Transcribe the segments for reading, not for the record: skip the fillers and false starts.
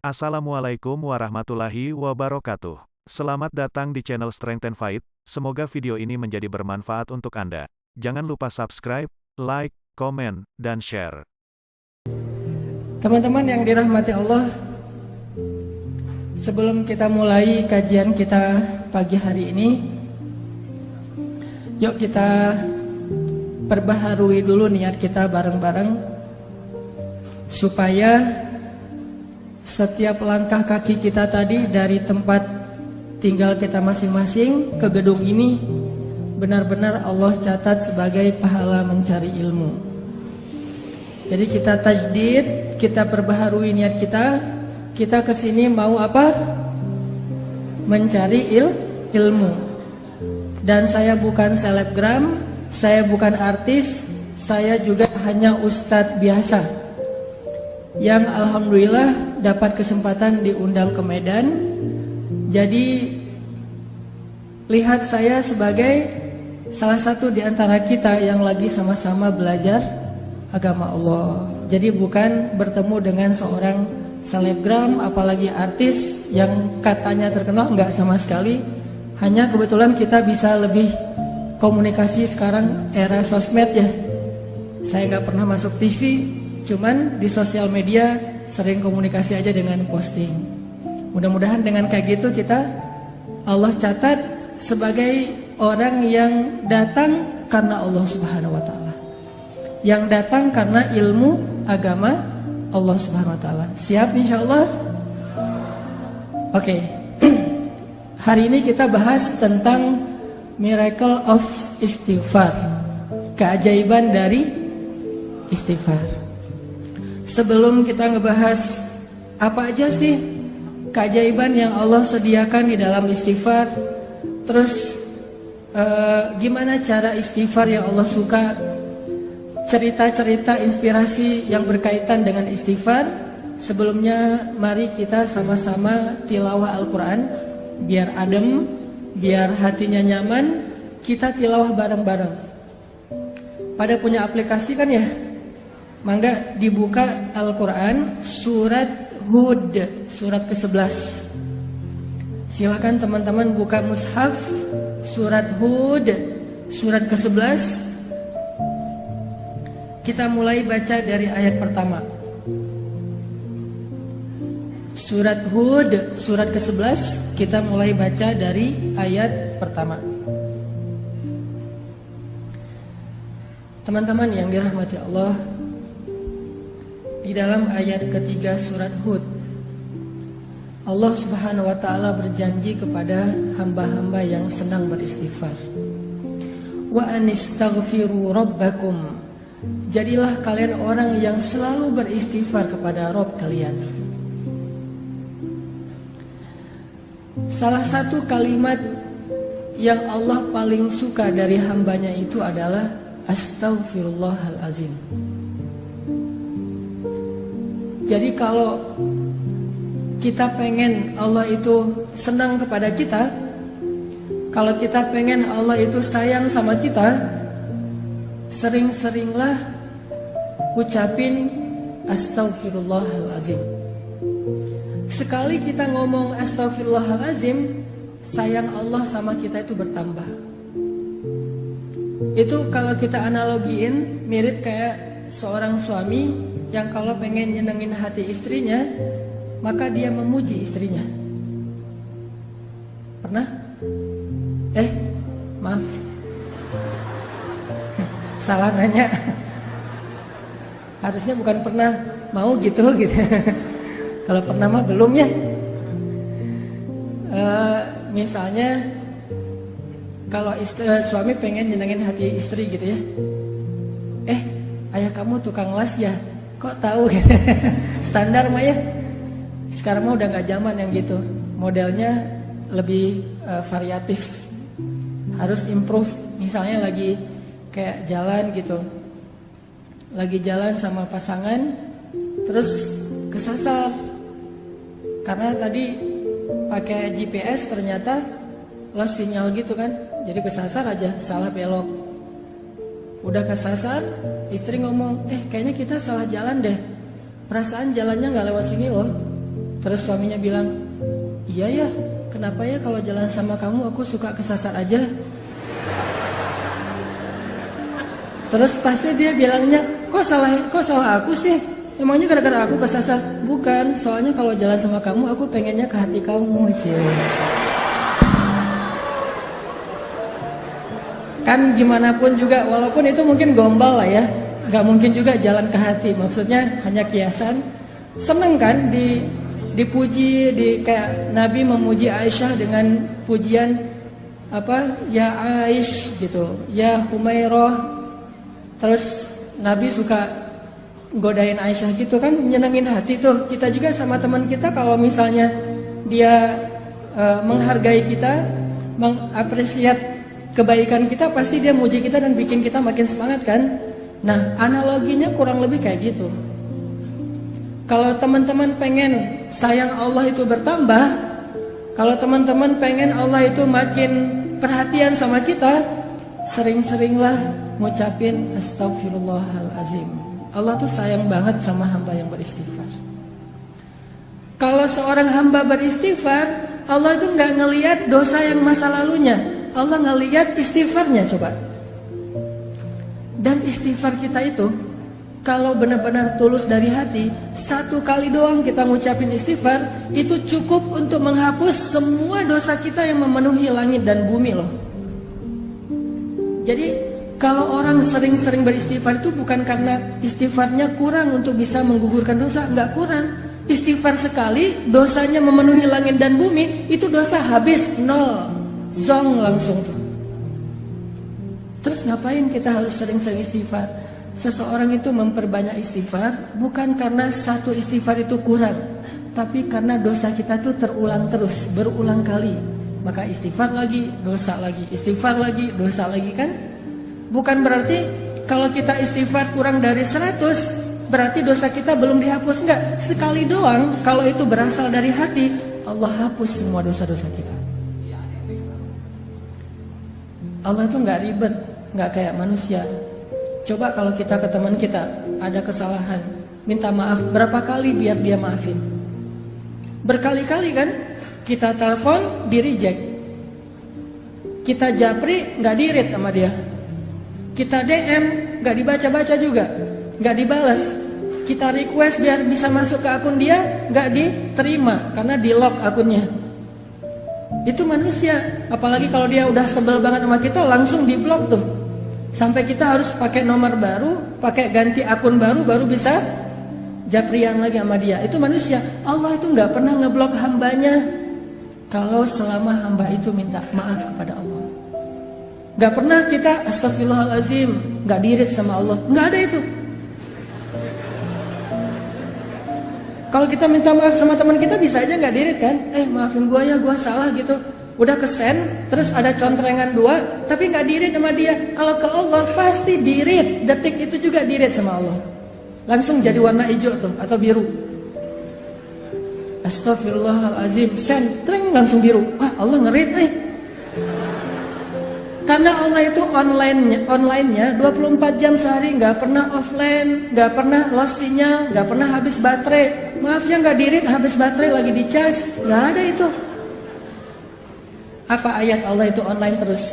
Assalamualaikum warahmatullahi wabarakatuh. Selamat datang di channel Strength and Fight. Semoga video ini menjadi bermanfaat untuk Anda. Jangan lupa subscribe, like, komen, dan share. Teman-teman yang dirahmati Allah, sebelum kita mulai kajian kita pagi hari ini, yuk kita perbaharui dulu niat kita bareng-bareng, supaya setiap langkah kaki kita tadi dari tempat tinggal kita masing-masing ke gedung ini benar-benar Allah catat sebagai pahala mencari ilmu. Jadi kita tajdid, kita perbaharui niat kita. Kita kesini mau apa? Mencari ilmu. Dan saya bukan selebgram, saya bukan artis, saya juga hanya ustadz biasa yang alhamdulillah dapat kesempatan diundang ke Medan. Jadi lihat saya sebagai salah satu di antara kita yang lagi sama-sama belajar agama Allah. Jadi bukan bertemu dengan seorang selebgram apalagi artis yang katanya terkenal, enggak sama sekali. Hanya kebetulan kita bisa lebih komunikasi sekarang era sosmed ya. Saya enggak pernah masuk TV, cuman di sosial media sering komunikasi aja dengan posting. Mudah-mudahan dengan kayak gitu kita Allah catat sebagai orang yang datang karena Allah Subhanahu wa taala. Yang datang karena ilmu agama Allah Subhanahu wa taala. Siap insyaallah? Oke. Hari ini kita bahas tentang miracle of istighfar. Keajaiban dari istighfar. Sebelum kita ngebahas apa aja sih keajaiban yang Allah sediakan di dalam istighfar, terus gimana cara istighfar yang Allah suka, cerita-cerita inspirasi yang berkaitan dengan istighfar. Sebelumnya mari kita sama-sama tilawah Al-Quran, biar adem, biar hatinya nyaman. Kita tilawah bareng-bareng. Pada punya aplikasi kan ya? Mangga dibuka Al-Quran surat Hud, surat ke-11. Silakan teman-teman buka mushaf surat Hud, surat ke-11. Kita mulai baca dari ayat pertama. Surat Hud, surat ke-11. Kita mulai baca dari ayat pertama. Teman-teman yang dirahmati Allah, di dalam ayat ketiga surat Hud, Allah Subhanahu wa ta'ala berjanji kepada hamba-hamba yang senang beristighfar. Wa anistaghfiru rabbakum. Jadilah kalian orang yang selalu beristighfar kepada Rabb kalian. Salah satu kalimat yang Allah paling suka dari hambanya itu adalah astaghfirullahalazim. Jadi kalau kita pengen Allah itu senang kepada kita, kalau kita pengen Allah itu sayang sama kita, sering-seringlah ucapin astaghfirullahalazim. Sekali kita ngomong astaghfirullahalazim, sayang Allah sama kita itu bertambah. Itu kalau kita analogiin mirip kayak seorang suami yang kalau pengen nyenengin hati istrinya, maka dia memuji istrinya. Pernah? Maaf, salah nanya. Harusnya bukan pernah, mau gitu. Kalau pernah mah belum ya. Misalnya kalau suami pengen nyenengin hati istri gitu ya. Ayah kamu tukang las ya? Kok tahu? Standar mah ya. Sekarang mah udah gak zaman yang gitu. Modelnya lebih variatif. Harus improve. Misalnya lagi kayak jalan gitu, lagi jalan sama pasangan, terus kesasar karena tadi pakai GPS ternyata lost sinyal gitu kan. Jadi kesasar aja, salah belok. Udah kesasar, istri ngomong, kayaknya kita salah jalan deh. Perasaan jalannya gak lewat sini loh. Terus suaminya bilang, iya ya, kenapa ya kalau jalan sama kamu aku suka kesasar aja. Terus pasti dia bilangnya, kok salah aku sih? Emangnya gara-gara aku kesasar? Bukan, soalnya kalau jalan sama kamu aku pengennya ke hati kamu. Kan gimana pun juga, walaupun itu mungkin gombal lah ya, gak mungkin juga jalan ke hati. Maksudnya hanya kiasan. Seneng kan dipuji, kayak Nabi memuji Aisyah dengan pujian apa? Ya Aish gitu, ya Humairah. Terus Nabi suka godain Aisyah gitu kan, nyenengin hati tuh. Kita juga sama teman kita kalau misalnya dia menghargai kita, mengapresiasi kebaikan kita, pasti dia muji kita dan bikin kita makin semangat kan. Nah, analoginya kurang lebih kayak gitu. Kalau teman-teman pengen sayang Allah itu bertambah, kalau teman-teman pengen Allah itu makin perhatian sama kita, sering-seringlah ngucapin Astaghfirullahalazim. Allah tuh sayang banget sama hamba yang beristighfar. Kalau seorang hamba beristighfar, Allah itu nggak ngelihat dosa yang masa lalunya, Allah ngelihat istighfarnya coba. Dan istighfar kita itu, kalau benar-benar tulus dari hati, satu kali doang kita ngucapin istighfar, itu cukup untuk menghapus semua dosa kita yang memenuhi langit dan bumi loh. Jadi kalau orang sering-sering beristighfar itu bukan karena istighfarnya kurang untuk bisa menggugurkan dosa, enggak kurang. Istighfar sekali, dosanya memenuhi langit dan bumi, itu dosa habis, nol, zong langsung tuh. Terus ngapain kita harus sering-sering istighfar? Seseorang itu memperbanyak istighfar bukan karena satu istighfar itu kurang, tapi karena dosa kita tuh terulang terus, berulang kali. Maka istighfar lagi, dosa lagi, istighfar lagi, dosa lagi kan? Bukan berarti kalau kita istighfar kurang dari 100, berarti dosa kita belum dihapus. Enggak, sekali doang, kalau itu berasal dari hati, Allah hapus semua dosa-dosa kita. Allah itu enggak ribet, enggak kayak manusia. Coba kalau kita ke teman kita ada kesalahan, minta maaf berapa kali biar dia maafin? Berkali-kali kan? Kita telepon, di reject. Kita japri, nggak di-read sama dia. Kita DM, nggak dibaca-baca juga, nggak dibalas. Kita request biar bisa masuk ke akun dia, nggak diterima karena di-lock akunnya. Itu manusia. Apalagi kalau dia udah sebel banget sama kita, langsung di-block tuh. Sampai kita harus pakai nomor baru, pakai ganti akun baru, baru bisa japrian lagi sama dia. Itu manusia. Allah itu nggak pernah ngeblok hambanya kalau selama hamba itu minta maaf kepada Allah. Nggak pernah kita astagfirullahalazim, nggak dirit sama Allah. Nggak ada itu. Kalau kita minta maaf sama teman kita bisa aja nggak dirit kan? Maafin gua ya, gua salah gitu. Udah kesen, terus ada contrengan 2, tapi nggak dirit sama dia. Kalau ke Allah pasti dirit, detik itu juga dirit sama Allah. Langsung jadi warna hijau tuh atau biru. Astagfirullahalazim, sentring langsung biru. Allah ngerit. Karena Allah itu online-nya 24 jam sehari, nggak pernah offline, nggak pernah lost sinyal, nggak pernah habis baterai. Maaf ya nggak dirit, habis baterai lagi dicas, nggak ada itu. Apa ayat Allah itu online terus?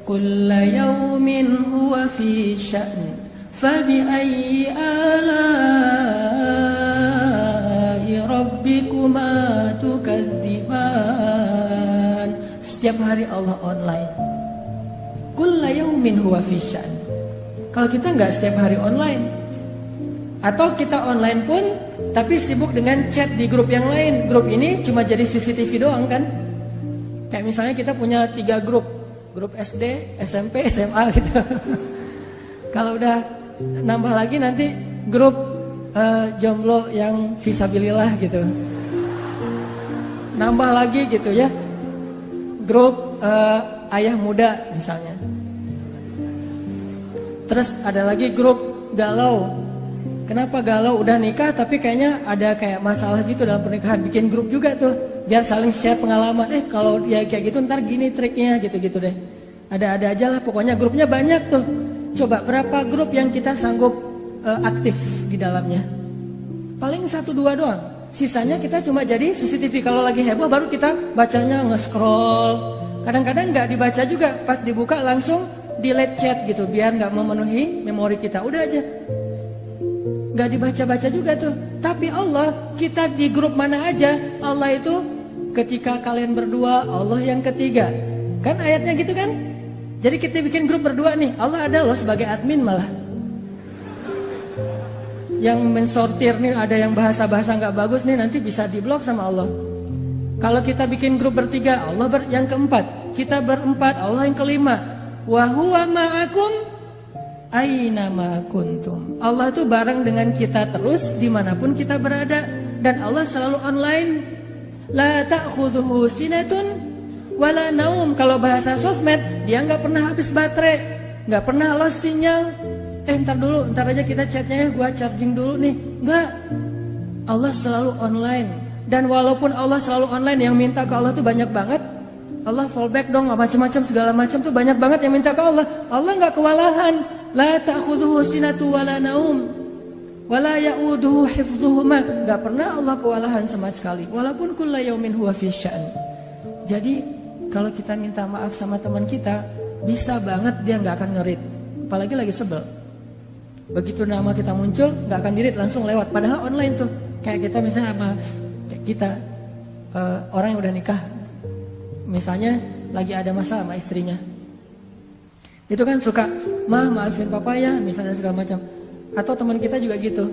Kulla yawmin huwa fi sya'n, fabi ayyi ala'i rabbikuma tukadziban. Setiap hari Allah online. Kulla yawmin huwa fi sya'n. Kalau kita nggak setiap hari online, atau kita online pun tapi sibuk dengan chat di grup yang lain. Grup ini cuma jadi CCTV doang kan? Kayak misalnya kita punya 3 grup SD, SMP, SMA gitu. Kalau udah nambah lagi nanti grup jomblo yang fisabilillah gitu. Nambah lagi gitu ya. Grup ayah muda misalnya. Terus ada lagi grup galau. Kenapa galau? Udah nikah tapi kayaknya ada kayak masalah gitu dalam pernikahan. Bikin grup juga tuh biar saling share pengalaman. Kalau dia kayak gitu ntar gini triknya gitu-gitu deh. Ada-ada aja lah, pokoknya grupnya banyak tuh. Coba berapa grup yang kita sanggup aktif di dalamnya? Paling 1-2 doang. Sisanya kita cuma jadi CCTV. Kalau lagi heboh baru kita bacanya nge-scroll. Kadang-kadang nggak dibaca juga, pas dibuka langsung delete chat gitu, biar nggak memenuhi memori kita. Udah aja, nggak dibaca-baca juga tuh. Tapi Allah, kita di grup mana aja, Allah itu ketika kalian berdua, Allah yang ketiga. Kan ayatnya gitu kan? Jadi kita bikin grup berdua nih, Allah ada loh sebagai admin malah. Yang mensortir nih, ada yang bahasa-bahasa nggak bagus nih, nanti bisa diblok sama Allah. Kalau kita bikin grup bertiga, Allah yang keempat. Kita berempat, Allah yang kelima. Wa huwa ma'akum aina ma kuntum. Allah itu bareng dengan kita terus dimanapun kita berada. Dan Allah selalu online. La ta'khudhuhu sinatun wala naum. Kalau bahasa sosmed, dia nggak pernah habis baterai, nggak pernah lost sinyal. Ntar aja kita chatnya ya, gua charging dulu nih. Enggak, Allah selalu online. Dan walaupun Allah selalu online, yang minta ke Allah tuh banyak banget. Allah fallback dong, macam-macam segala macam tuh banyak banget yang minta ke Allah. Allah nggak kewalahan. La ta'khudhuhu sinatu wala naum wala ya'uduhu hifdhuhuma. Nggak pernah Allah kewalahan sama sekali. Walaupun kulla yaumin huwa fi sya'an. Jadi kalau kita minta maaf sama teman kita, bisa banget dia nggak akan ngerit. Apalagi lagi sebel. Begitu nama kita muncul, nggak akan dirit, langsung lewat. Padahal online tuh, kayak kita misalnya sama kita orang yang udah nikah, misalnya lagi ada masalah sama istrinya, itu kan suka, maafin papa ya, misalnya segala macam. Atau teman kita juga gitu,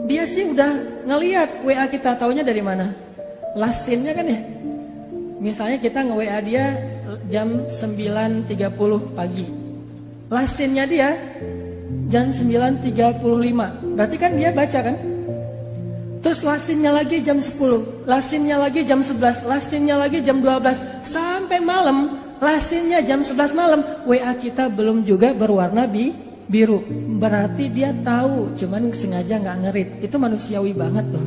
dia sih udah ngeliat WA kita, taunya dari mana? Last scene-nya kan ya. Misalnya kita nge-WA dia jam 9.30 pagi, last scene-nya dia jam 9.35. Berarti kan dia baca kan? Terus lastinnya lagi jam 10, lastinnya lagi jam 11, lastinnya lagi jam 12, sampai malam, lastinnya jam 11 malam, WA kita belum juga berwarna biru. Berarti dia tahu, cuman sengaja nggak ngerit. Itu manusiawi banget loh.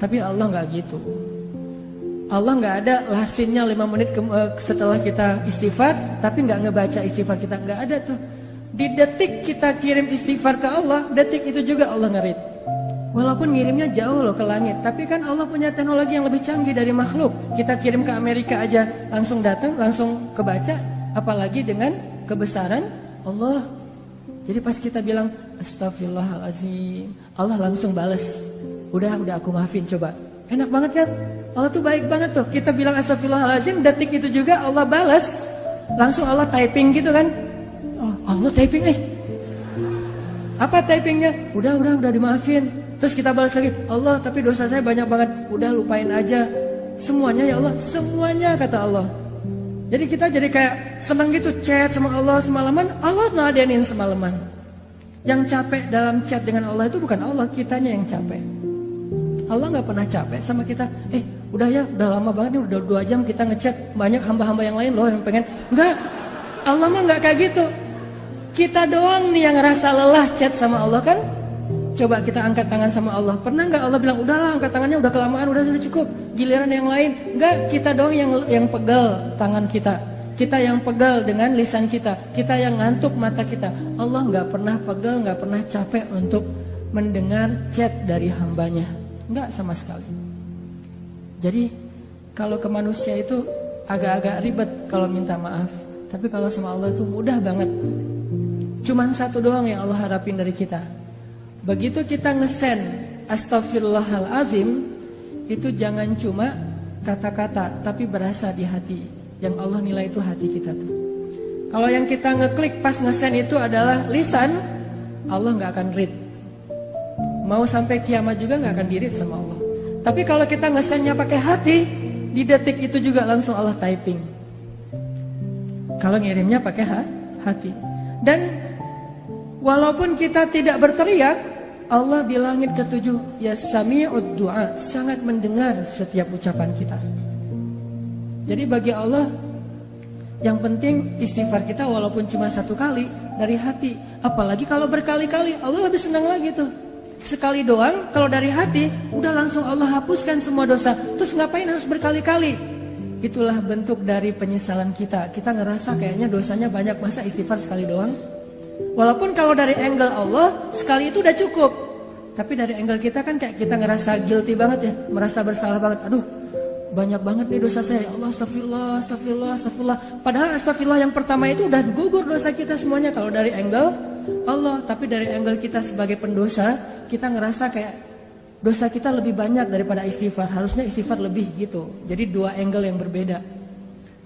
Tapi Allah nggak gitu. Allah nggak ada lastinnya 5 menit setelah kita istighfar, tapi nggak ngebaca istighfar kita, nggak ada tuh. Di detik kita kirim istighfar ke Allah, detik itu juga Allah ngerit. Walaupun ngirimnya jauh loh ke langit, tapi kan Allah punya teknologi yang lebih canggih dari makhluk. Kita kirim ke Amerika aja langsung datang, langsung kebaca, apalagi dengan kebesaran Allah. Jadi pas kita bilang astagfirullahaladzim, Allah langsung balas. Udah aku maafin, coba. Enak banget kan? Allah tuh baik banget tuh. Kita bilang astagfirullahaladzim, detik itu juga Allah balas. Langsung Allah typing gitu kan. Oh, Allah typing apa typingnya? Udah dimaafin. Terus kita balas lagi, Allah tapi dosa saya banyak banget. Udah lupain aja. Semuanya ya Allah, semuanya kata Allah. Jadi kita jadi kayak senang gitu chat sama Allah semalaman. Allah ngeladenin semalaman. Yang capek dalam chat dengan Allah itu bukan Allah, kitanya yang capek. Allah nggak pernah capek sama kita. Udah ya, udah lama banget nih, udah 2 jam kita ngechat. Banyak hamba-hamba yang lain loh yang pengen. Enggak, Allah mah nggak kayak gitu. Kita doang nih yang ngerasa lelah chat sama Allah kan. Coba kita angkat tangan sama Allah. Pernah nggak Allah bilang, udahlah angkat tangannya, udah kelamaan, udah cukup. Giliran yang lain. Enggak, kita doang yang pegal tangan kita. Kita yang pegal dengan lisan kita. Kita yang ngantuk mata kita. Allah nggak pernah pegal, nggak pernah capek untuk mendengar chat dari hambanya. Enggak sama sekali. Jadi kalau ke manusia itu agak-agak ribet kalau minta maaf. Tapi kalau sama Allah itu mudah banget. Cuman satu doang yang Allah harapin dari kita. Begitu kita ngesen astagfirullahalazim, itu jangan cuma kata-kata, tapi berasa di hati. Yang Allah nilai itu hati kita tuh. Kalau yang kita ngeklik pas ngesen itu adalah lisan, Allah nggak akan read. Mau sampai kiamat juga nggak akan di-read sama Allah. Tapi kalau kita ngesennya pakai hati, di detik itu juga langsung Allah typing. Kalau ngirimnya pakai hati. Dan walaupun kita tidak berteriak, Allah di langit ke-7 ya sami'ud du'a, sangat mendengar setiap ucapan kita. Jadi bagi Allah yang penting istighfar kita walaupun cuma 1 kali dari hati. Apalagi kalau berkali-kali, Allah lebih senang lagi tuh. Sekali doang kalau dari hati, udah langsung Allah hapuskan semua dosa. Terus ngapain harus berkali-kali? Itulah bentuk dari penyesalan kita. Kita ngerasa kayaknya dosanya banyak, masa istighfar sekali doang? Walaupun kalau dari angle Allah, sekali itu udah cukup. Tapi dari angle kita kan kayak kita ngerasa guilty banget ya, merasa bersalah banget. Aduh, banyak banget nih dosa saya. Ya Allah, astagfirullah, astagfirullah, astagfirullah. Padahal astagfirullah yang pertama itu udah gugur dosa kita semuanya kalau dari angle Allah. Tapi dari angle kita sebagai pendosa, kita ngerasa kayak dosa kita lebih banyak daripada istighfar. Harusnya istighfar lebih gitu. Jadi dua angle yang berbeda.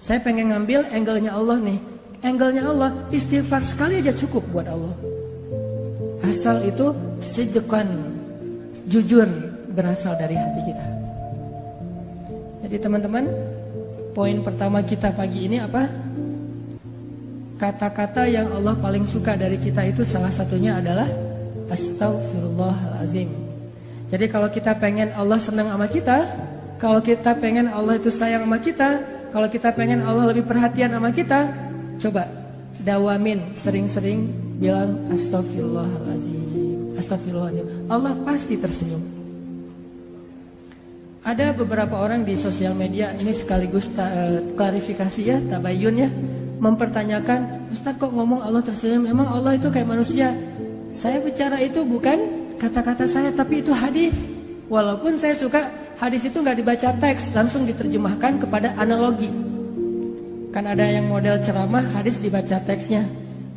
Saya pengen ngambil angle-nya Allah nih. Angle-nya Allah, istighfar sekali aja cukup buat Allah. Asal itu sidqan, jujur, berasal dari hati kita. Jadi teman-teman, poin pertama kita pagi ini apa? Kata-kata yang Allah paling suka dari kita itu salah satunya adalah Astaghfirullahalazim. Jadi kalau kita pengen Allah senang sama kita, kalau kita pengen Allah itu sayang sama kita, kalau kita pengen Allah lebih perhatian sama kita, coba dawamin sering-sering bilang Astaghfirullahalazim, Astaghfirullahalazim. Allah pasti tersenyum. Ada beberapa orang di sosial media, ini sekaligus klarifikasi ya, tabayun ya, mempertanyakan, Ustaz kok ngomong Allah tersenyum, emang Allah itu kayak manusia? Saya bicara itu bukan kata-kata saya, tapi itu hadis. Walaupun saya suka hadis itu nggak dibaca teks, langsung diterjemahkan kepada analogi. Kan ada yang model ceramah, hadis dibaca teksnya.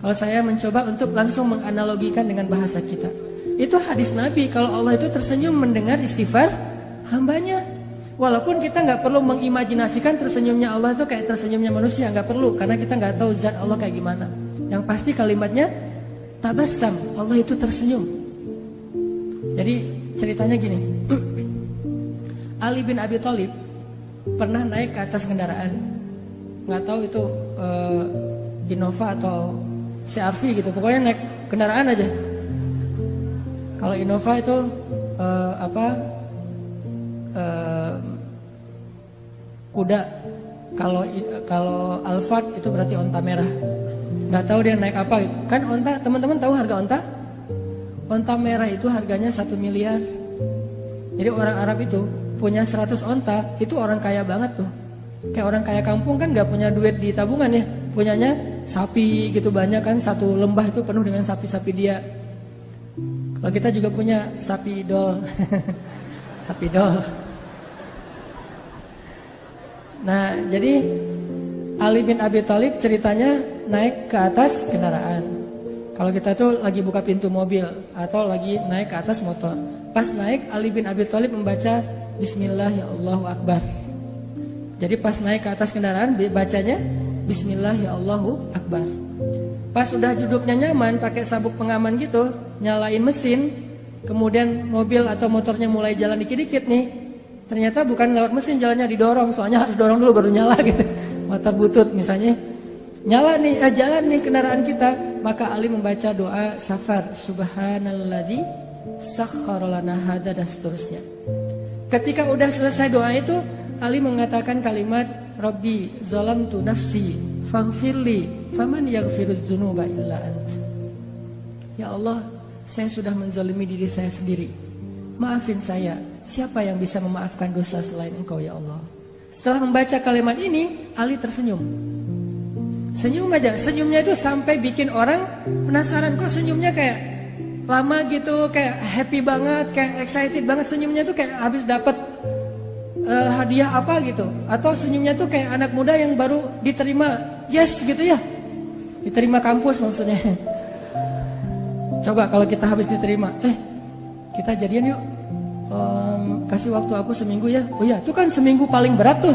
Kalau saya mencoba untuk langsung menganalogikan dengan bahasa kita, itu hadis Nabi. Kalau Allah itu tersenyum mendengar istighfar hambanya. Walaupun kita nggak perlu mengimajinasikan tersenyumnya Allah itu kayak tersenyumnya manusia, nggak perlu, karena kita nggak tahu zat Allah kayak gimana. Yang pasti kalimatnya tabassam, Allah itu tersenyum. Jadi ceritanya gini, Ali bin Abi Thalib pernah naik ke atas kendaraan, nggak tahu itu Innova atau CR-V gitu, pokoknya naik kendaraan aja. Kalau Innova itu kuda, kalau Alphard itu berarti onta merah. Nggak tahu dia naik apa gitu. Kan onta, teman-teman tahu harga onta? Onta merah itu harganya 1 miliar. Jadi orang Arab itu punya 100 onta, itu orang kaya banget tuh. Kayak orang kaya kampung kan nggak punya duit di tabungan ya, punyanya sapi gitu banyak kan, satu lembah itu penuh dengan sapi-sapi dia. Kalau kita juga punya sapi dol, sapi dol. Nah, jadi Ali bin Abi Thalib ceritanya naik ke atas kendaraan. Kalau kita tuh lagi buka pintu mobil atau lagi naik ke atas motor. Pas naik, Ali bin Abi Thalib membaca Bismillah ya Allahu Akbar. Jadi pas naik ke atas kendaraan bacanya Bismillah ya Allahu Akbar. Pas udah duduknya nyaman pakai sabuk pengaman gitu, nyalain mesin, kemudian mobil atau motornya mulai jalan dikit-dikit nih. Ternyata bukan lewat mesin jalannya, didorong, soalnya harus dorong dulu baru nyala gitu. Motor butut misalnya. Nyala nih, jalan nih kendaraan kita, maka Ali membaca doa safar, subhanalladzi sakhkhara lana hadza, dan seterusnya. Ketika udah selesai doa itu, Ali mengatakan kalimat Rabbi zalamtu nafsi faghfirli faman yaghfirudz dzunuba illa ant. Ya Allah, saya sudah menzalimi diri saya sendiri. Maafin saya. Siapa yang bisa memaafkan dosa selain Engkau ya Allah? Setelah membaca kalimat ini, Ali tersenyum. Senyum aja, senyumnya itu sampai bikin orang penasaran, kok senyumnya kayak lama gitu, kayak happy banget, kayak excited banget. Senyumnya tuh kayak habis dapat hadiah apa gitu. Atau senyumnya tuh kayak anak muda yang baru diterima yes gitu ya, diterima kampus maksudnya. Coba kalau kita habis diterima, kita jadian yuk, kasih waktu aku seminggu ya. Oh ya, itu kan seminggu paling berat tuh.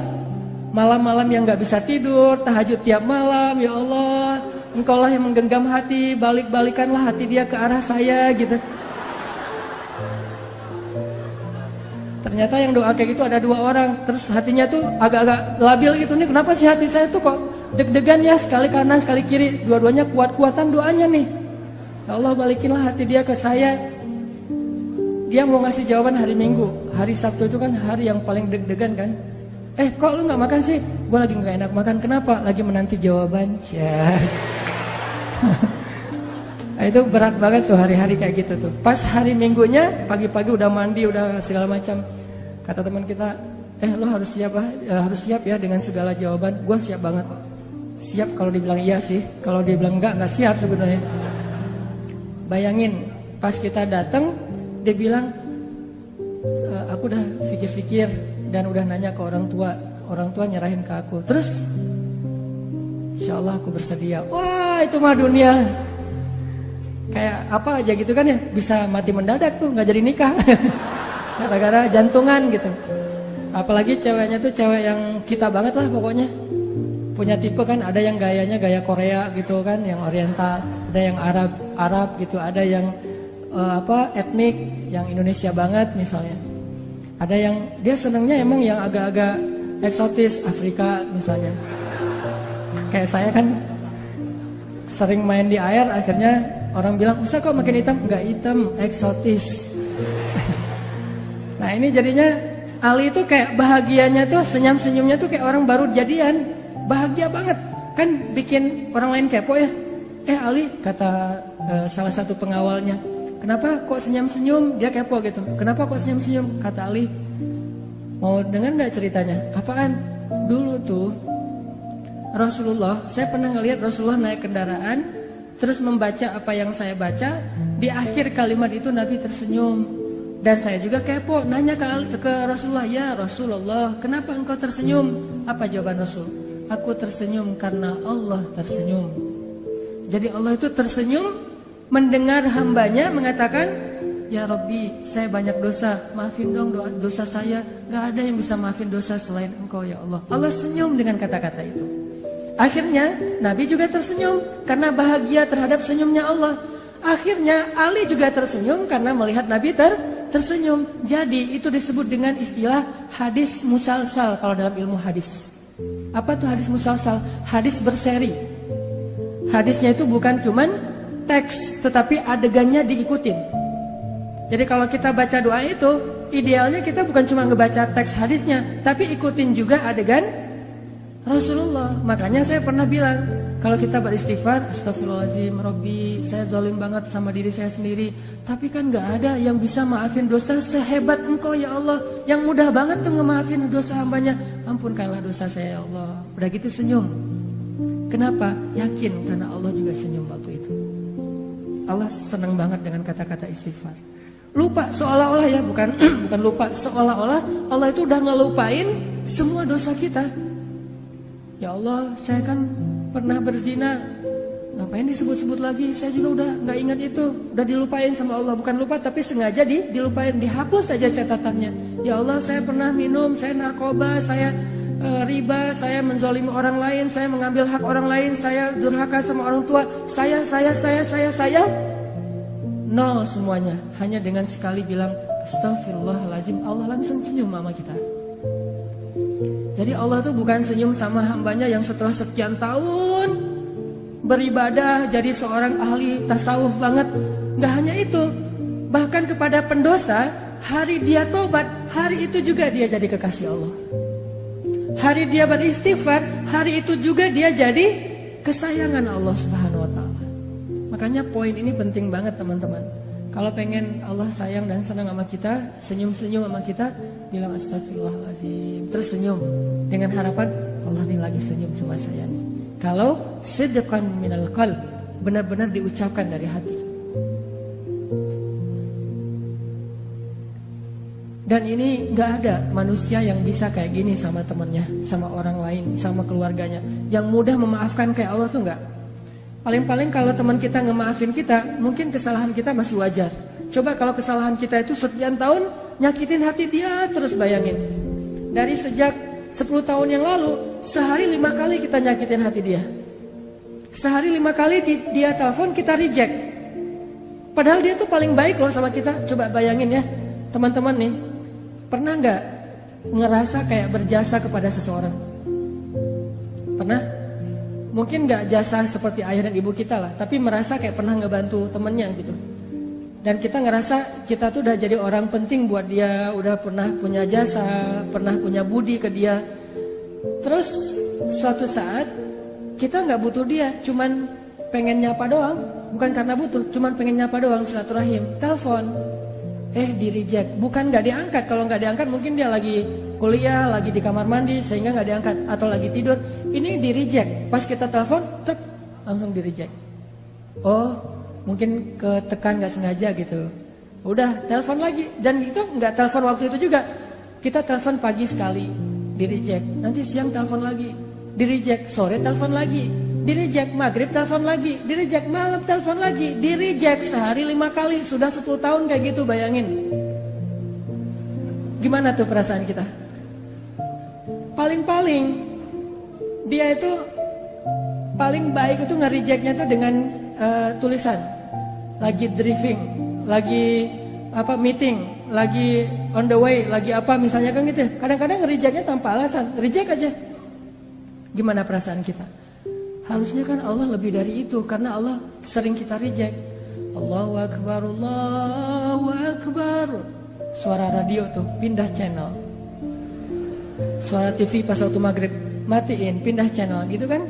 Malam-malam yang gak bisa tidur, tahajud tiap malam. Ya Allah, Engkau lah yang menggenggam hati, balik-balikanlah hati dia ke arah saya gitu. Ternyata yang doa kayak gitu ada 2 orang. Terus hatinya tuh agak-agak labil gitu nih. Kenapa sih hati saya tuh kok deg-degan ya, sekali kanan sekali kiri, dua-duanya kuat-kuatan doanya nih. Ya Allah, balikinlah hati dia ke saya. Dia mau ngasih jawaban hari Minggu. Hari Sabtu itu kan hari yang paling deg-degan kan. Kok lu gak makan sih? Gue lagi gak enak makan. Kenapa? Lagi menanti jawaban. Nah, itu berat banget tuh hari-hari kayak gitu tuh. Pas hari Minggunya, pagi-pagi udah mandi, udah segala macam. Kata teman kita, lu harus siap ya dengan segala jawaban. Gue siap banget. Siap kalau dibilang iya sih. Kalau dibilang enggak siap sebenarnya. Bayangin, pas kita datang dia bilang, aku udah pikir-pikir dan udah nanya ke orang tua nyerahin ke aku. Terus, insya Allah aku bersedia. Wah, itu mah dunia kayak apa aja gitu kan ya, bisa mati mendadak tuh, nggak jadi nikah gara-gara jantungan gitu. Apalagi ceweknya tuh cewek yang kita banget lah pokoknya. Punya tipe kan, ada yang gayanya gaya Korea gitu kan, yang oriental, ada yang Arab gitu, ada yang etnik, yang Indonesia banget misalnya. Ada yang dia senangnya emang yang agak-agak eksotis, Afrika misalnya. Kayak saya kan sering main di air, akhirnya orang bilang, "Ustaz kok makin hitam?" Enggak hitam, eksotis. Nah ini jadinya Ali itu kayak bahagianya tuh, senyum-senyumnya tuh kayak orang baru jadian. Bahagia banget. Kan bikin orang lain kepo ya. Ali, kata salah satu pengawalnya, "Kenapa kok senyum-senyum?" Dia kepo gitu. "Kenapa kok senyum-senyum?" Kata Ali, "Mau dengar gak ceritanya?" "Apaan?" "Dulu tuh Rasulullah, saya pernah ngelihat Rasulullah naik kendaraan, terus membaca apa yang saya baca. Di akhir kalimat itu Nabi tersenyum. Dan saya juga kepo, nanya ke Rasulullah, "Ya Rasulullah, kenapa engkau tersenyum?" Apa jawaban Rasul? "Aku tersenyum karena Allah tersenyum." Jadi Allah itu tersenyum mendengar hambanya mengatakan, "Ya Rabbi, saya banyak dosa, maafin dong dosa saya. Gak ada yang bisa maafin dosa selain engkau ya Allah." Allah senyum dengan kata-kata itu. Akhirnya Nabi juga tersenyum karena bahagia terhadap senyumnya Allah. Akhirnya Ali juga tersenyum karena melihat Nabi tersenyum. Jadi itu disebut dengan istilah hadis musalsal kalau dalam ilmu hadis. Apa tuh hadis musalsal? Hadis berseri. Hadisnya itu bukan cuman teks, tetapi adegannya diikutin. Jadi kalau kita baca doa itu, idealnya kita bukan cuma ngebaca teks hadisnya, tapi ikutin juga adegan Rasulullah. Makanya saya pernah bilang, kalau kita beristighfar, astagfirullahaladzim, Robbi, saya zalim banget sama diri saya sendiri. Tapi kan gak ada yang bisa maafin dosa sehebat engkau ya Allah, yang mudah banget tuh ngemaafin dosa hambanya. Ampunkanlah dosa saya ya Allah. Udah gitu senyum. Kenapa? Yakin karena Allah juga senyum waktu itu. Allah senang banget dengan kata-kata istighfar. Lupa seolah-olah ya, bukan lupa, seolah-olah Allah itu udah ngelupain semua dosa kita. Ya Allah, saya kan pernah berzina, ngapain disebut-sebut lagi? Saya juga udah gak ingat itu, udah dilupain sama Allah. Bukan lupa tapi sengaja dilupain, dihapus saja catatannya. Ya Allah, saya pernah minum, saya narkoba, saya riba, saya menzalimi orang lain, saya mengambil hak orang lain, saya durhaka sama orang tua, saya nol semuanya. Hanya dengan sekali bilang astagfirullahaladzim, Allah langsung senyum sama kita. Jadi Allah tuh bukan senyum sama hambanya yang setelah sekian tahun beribadah jadi seorang ahli tasawuf banget. Gak hanya itu, bahkan kepada pendosa, hari dia tobat, hari itu juga dia jadi kekasih Allah. Hari dia beristighfar, hari itu juga dia jadi kesayangan Allah Subhanahu wa Ta'ala. Makanya poin ini penting banget teman-teman. Kalau pengen Allah sayang dan senang sama kita, senyum-senyum sama kita, bilang astagfirullahaladzim, terus senyum dengan harapan Allah nih lagi senyum sama saya nih. Kalau sidqan minal qalb, benar-benar diucapkan dari hati. Dan ini gak ada manusia yang bisa kayak gini sama temannya, sama orang lain, sama keluarganya. Yang mudah memaafkan kayak Allah tuh gak. Paling-paling kalau teman kita ngemaafin kita, mungkin kesalahan kita masih wajar. Coba kalau kesalahan kita itu sekian tahun nyakitin hati dia, terus bayangin. Dari sejak 10 tahun yang lalu, sehari 5 kali kita nyakitin hati dia. Sehari 5 kali dia telepon, kita reject. Padahal dia tuh paling baik loh sama kita. Coba bayangin ya, teman-teman nih. Pernah gak ngerasa kayak berjasa kepada seseorang? Pernah? Mungkin gak jasa seperti ayah dan ibu kita lah, tapi merasa kayak pernah ngebantu temennya gitu. Dan kita ngerasa kita tuh udah jadi orang penting buat dia, udah pernah punya jasa, pernah punya budi ke dia. Terus suatu saat kita gak butuh dia, cuman pengen nyapa doang. Bukan karena butuh, cuman pengen nyapa doang, silaturahim. Telepon, di reject. Bukan gak diangkat, kalau gak diangkat mungkin dia lagi kuliah, lagi di kamar mandi sehingga gak diangkat, atau lagi tidur. Ini di reject. Pas kita telepon, langsung di reject. Oh, mungkin ketekan gak sengaja gitu. Udah telepon lagi, dan itu nggak telepon waktu itu juga. Kita telepon pagi sekali, di reject. Nanti siang telepon lagi, di reject. Sore telepon lagi, di reject. Maghrib telepon lagi, di reject. Malam telepon lagi, di reject. Sehari 5 kali, sudah 10 tahun kayak gitu, bayangin. Gimana tuh perasaan kita? Paling-paling dia itu paling baik itu nge-rejectnya tuh dengan tulisan. Lagi driving, lagi meeting, lagi on the way, lagi apa misalnya kan gitu. Kadang-kadang nge-rejectnya tanpa alasan, reject aja. Gimana perasaan kita? Harusnya kan Allah lebih dari itu, karena Allah sering kita reject. Allahu Akbar, Allahu Akbar. Suara radio tuh, pindah channel. Suara TV pas waktu maghrib, matiin, pindah channel gitu kan.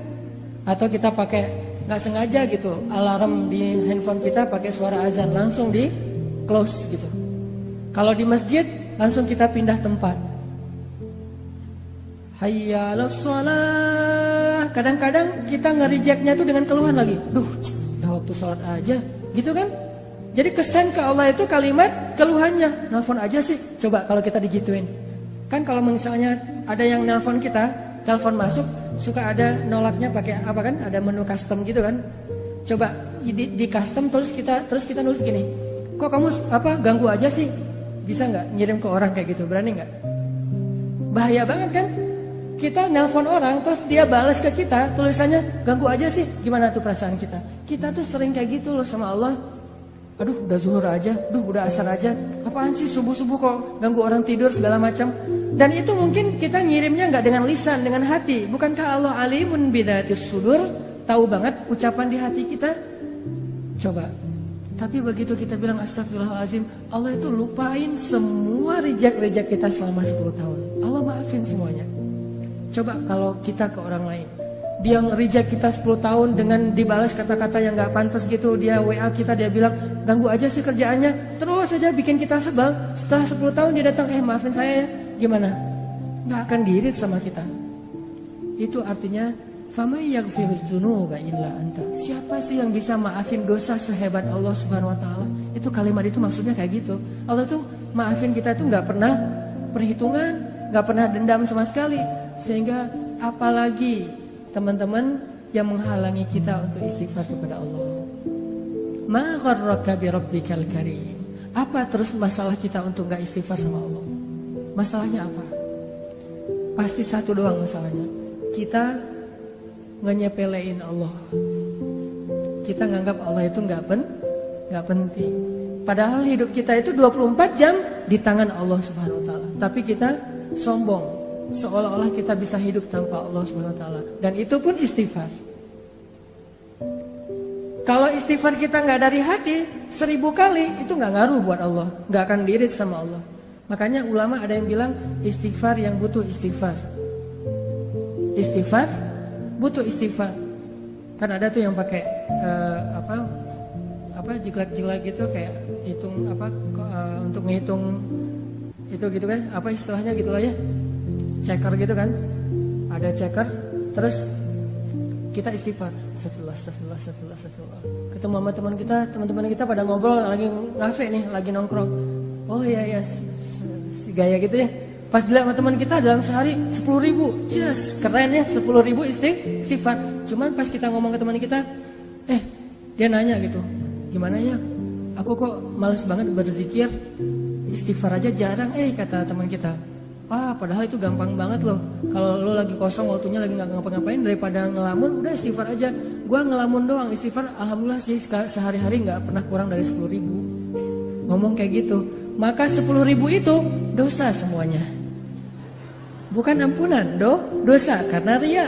Atau kita pakai nggak sengaja gitu, alarm di handphone kita pakai suara azan, langsung di close gitu. Kalau di masjid langsung kita pindah tempat. Hayya 'alas shalah. Kadang-kadang kita nge-rejectnya tuh dengan keluhan lagi. Duh, udah waktu sholat aja, gitu kan? Jadi kesan ke Allah itu kalimat keluhannya. Nelfon aja sih, coba kalau kita digituin. Kan kalau misalnya ada yang nelfon kita, telepon masuk, suka ada nolaknya pakai apa kan? Ada menu custom gitu kan? Coba di custom terus kita nulis gini. Kok kamu ganggu aja sih? Bisa nggak ngirim ke orang kayak gitu? Berani nggak? Bahaya banget kan? Kita nelpon orang terus dia balas ke kita tulisannya ganggu aja sih. Gimana tuh perasaan kita? Kita tuh sering kayak gitu loh sama Allah. Aduh udah zuhur aja, udah asar aja. Apaan sih subuh-subuh kok ganggu orang tidur segala macam. Dan itu mungkin kita ngirimnya nggak dengan lisan, dengan hati. Bukankah Allah alimun bidatis sudur? Tahu banget ucapan di hati kita? Coba. Tapi begitu kita bilang astagfirullahaladzim, Allah itu lupain semua reject kita selama 10 tahun. Allah maafin semuanya. Coba kalau kita ke orang lain, dia nge-reject kita 10 tahun dengan dibalas kata-kata yang gak pantas gitu. Dia WA kita, dia bilang ganggu aja sih kerjaannya, terus aja bikin kita sebel. Setelah 10 tahun dia datang, maafin saya ya. Gimana? Gak akan diirit sama kita. Itu artinya famay yaghfiruz dzunuba illa anta. Siapa sih yang bisa maafin dosa sehebat Allah Subhanahu wa taala? Itu kalimat itu maksudnya kayak gitu. Allah tuh maafin kita itu gak pernah perhitungan, gak pernah dendam sama sekali. Sehingga apalagi teman-teman yang menghalangi kita untuk istighfar kepada Allah. Ma gharraka bi rabbikal karim. Apa terus masalah kita untuk gak istighfar sama Allah? Masalahnya apa? Pasti satu doang masalahnya. Kita nge-nyepelein Allah. Kita nganggap Allah itu gak penting. Padahal hidup kita itu 24 jam di tangan Allah Subhanahu wa taala. Tapi kita sombong. Seolah-olah kita bisa hidup tanpa Allah Subhanahu wa taala. Dan itu pun istighfar. Kalau istighfar kita nggak dari hati 1000 kali, itu nggak ngaruh buat Allah, nggak akan diirit sama Allah. Makanya ulama ada yang bilang istighfar yang butuh istighfar. Istighfar butuh istighfar. Kan ada tuh yang pakai jiglak-jiglak gitu, kayak hitung untuk ngitung itu gitu kan? Apa istilahnya gitulah ya? Checker gitu kan, ada checker, terus kita istighfar, astagfirullah. Ketemu sama teman-teman kita pada ngobrol, lagi ngafe nih, lagi nongkrong. Oh iya, si gaya gitu ya. Pas dilihat sama teman kita dalam sehari 10.000, just keren ya, 10.000 istighfar. Cuman pas kita ngomong ke teman kita, dia nanya gitu, gimana ya? Aku kok males banget berzikir, istighfar aja jarang, kata teman kita. Padahal itu gampang banget loh. Kalau lo lagi kosong waktunya lagi nggak ngapa-ngapain, daripada ngelamun, udah istighfar aja. Gua ngelamun doang, istighfar alhamdulillah sih sehari-hari nggak pernah kurang dari 10.000. Ngomong kayak gitu, maka 10.000 itu dosa semuanya. Bukan ampunan, dosa karena ria.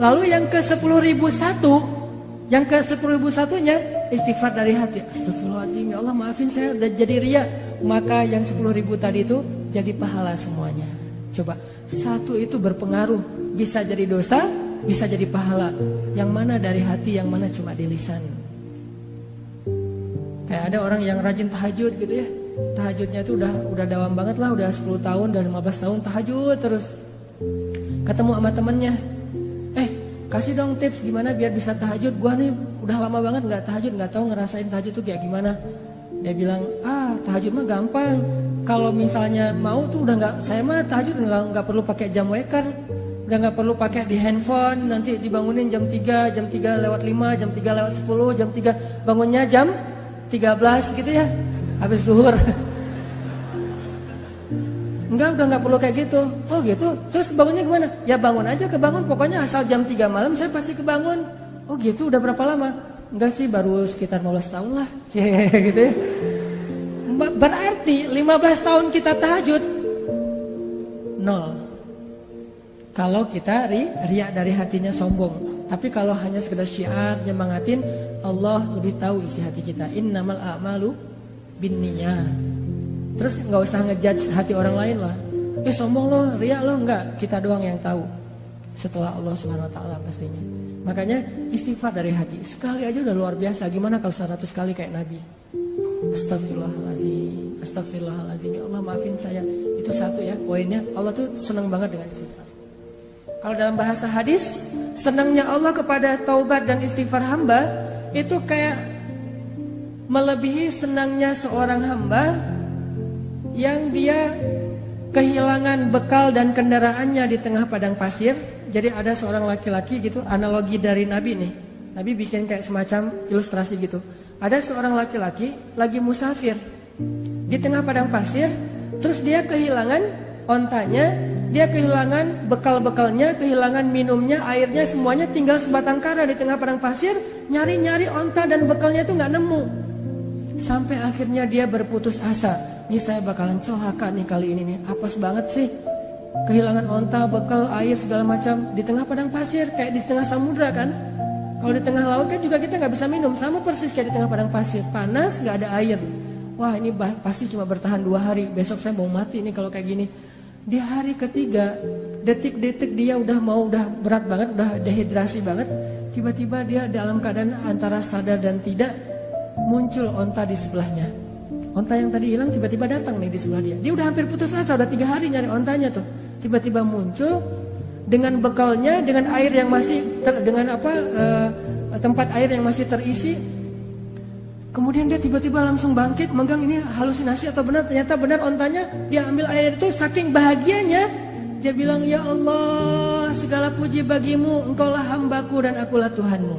Lalu yang ke 10.001, yang ke 10.001-nya istighfar dari hati. Astagfirullahaladzim, ya Allah maafin saya udah jadi ria. Maka yang 10.000 tadi itu jadi pahala semuanya. Coba, satu itu berpengaruh, bisa jadi dosa, bisa jadi pahala. Yang mana dari hati, yang mana cuma di lisan. Kayak ada orang yang rajin tahajud gitu ya. Tahajudnya itu udah dawam banget lah, udah 10 tahun, udah 15 tahun tahajud terus. Ketemu sama temennya, kasih dong tips gimana biar bisa tahajud. Gua nih udah lama banget nggak tahajud, nggak tahu ngerasain tahajud tuh kayak gimana. Dia bilang, tahajud mah gampang. Kalau misalnya mau tuh udah nggak, saya mah tahajud nggak perlu pakai jam waker, udah nggak perlu pakai di handphone. Nanti dibangunin jam 3 lewat 5, jam 3 lewat 10, jam 3 bangunnya jam 13 gitu ya, habis zuhur. Enggak, udah nggak perlu kayak gitu. Oh gitu, terus bangunnya gimana? Ya bangun aja, kebangun, pokoknya asal jam 3 malam saya pasti kebangun. Oh gitu, udah berapa lama? Enggak sih, baru sekitar 15 tahun lah. Gitu ya. Berarti 15 tahun kita tahajud 0. Kalau kita riak dari hatinya sombong. Tapi kalau hanya sekedar syiar, nyemangatin, Allah lebih tahu isi hati kita. Innamal a'malu binniyat. Terus nggak usah ngejudge hati orang lain lah. Sombong lo, riak lo, enggak. Kita doang yang tahu. Setelah Allah Subhanahu Wa Taala pastinya. Makanya istighfar dari hati. Sekali aja udah luar biasa. Gimana kalau 100 kali kayak Nabi? Astagfirullahaladzim, astagfirullahaladzim. Ya Allah maafin saya. Itu satu ya poinnya. Allah tuh senang banget dengan istighfar. Kalau dalam bahasa hadis, senangnya Allah kepada taubat dan istighfar hamba itu kayak melebihi senangnya seorang hamba yang dia kehilangan bekal dan kendaraannya di tengah padang pasir. Jadi ada seorang laki-laki gitu, analogi dari Nabi nih. Nabi bikin kayak semacam ilustrasi gitu. Ada seorang laki-laki lagi musafir di tengah padang pasir, terus dia kehilangan ontanya, dia kehilangan bekal-bekalnya, kehilangan minumnya, airnya, semuanya tinggal sebatang kara di tengah padang pasir. Nyari-nyari onta dan bekalnya itu nggak nemu. Sampai akhirnya dia berputus asa. Ini saya bakalan celaka nih kali ini nih. Apes banget sih. Kehilangan onta, bekal, air segala macam di tengah padang pasir, kayak di tengah samudra kan. Kalau di tengah laut kan juga kita nggak bisa minum, sama persis kayak di tengah padang pasir, panas, nggak ada air. Wah ini pasti cuma bertahan 2 hari, besok saya mau mati nih kalau kayak gini. Di hari ketiga, detik-detik dia udah berat banget, udah dehidrasi banget. Tiba-tiba dia dalam keadaan antara sadar dan tidak, muncul onta di sebelahnya. Onta yang tadi hilang tiba-tiba datang nih di sebelah dia. Dia udah hampir putus asa, udah 3 hari nyari ontanya tuh. Tiba-tiba muncul dengan bekalnya, dengan air yang masih tempat air yang masih terisi. Kemudian dia tiba-tiba langsung bangkit, megang, ini halusinasi atau benar? Ternyata benar ontanya. Dia ambil air itu, saking bahagianya dia bilang, ya Allah, segala puji bagimu, engkaulah hambaku dan akulah Tuhanmu.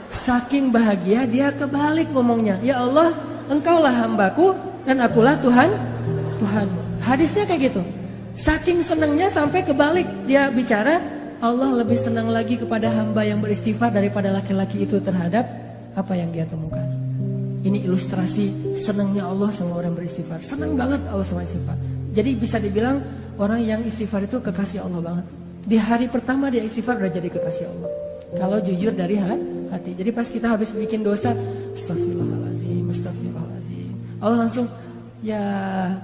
Saking bahagia dia kebalik ngomongnya, ya Allah, engkaulah hambaku dan akulah Tuhanmu. Hadisnya kayak gitu. Saking senangnya sampai kebalik dia bicara, Allah lebih senang lagi kepada hamba yang beristighfar daripada laki-laki itu terhadap apa yang dia temukan. Ini ilustrasi senangnya Allah sama orang beristighfar. Senang banget Allah sama istighfar. Jadi bisa dibilang orang yang istighfar itu kekasih Allah banget. Di hari pertama dia istighfar udah jadi kekasih Allah. Kalau jujur dari hati. Jadi pas kita habis bikin dosa, astagfirullahaladzim, astagfirullahaladzim, Allah langsung, ya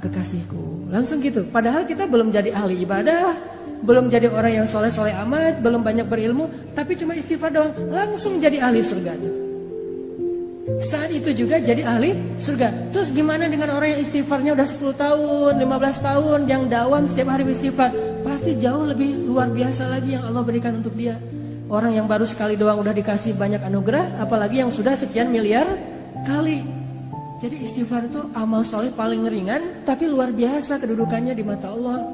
kekasihku, langsung gitu. Padahal kita belum jadi ahli ibadah, belum jadi orang yang soleh-soleh amat, belum banyak berilmu, tapi cuma istighfar doang, langsung jadi ahli surga tuh. Saat itu juga jadi ahli surga. Terus gimana dengan orang yang istighfarnya udah 10 tahun, 15 tahun, yang dawam setiap hari istighfar? Pasti jauh lebih luar biasa lagi yang Allah berikan untuk dia. Orang yang baru sekali doang udah dikasih banyak anugerah, apalagi yang sudah sekian miliar kali. Jadi istighfar itu amal soleh paling ringan, tapi luar biasa kedudukannya di mata Allah.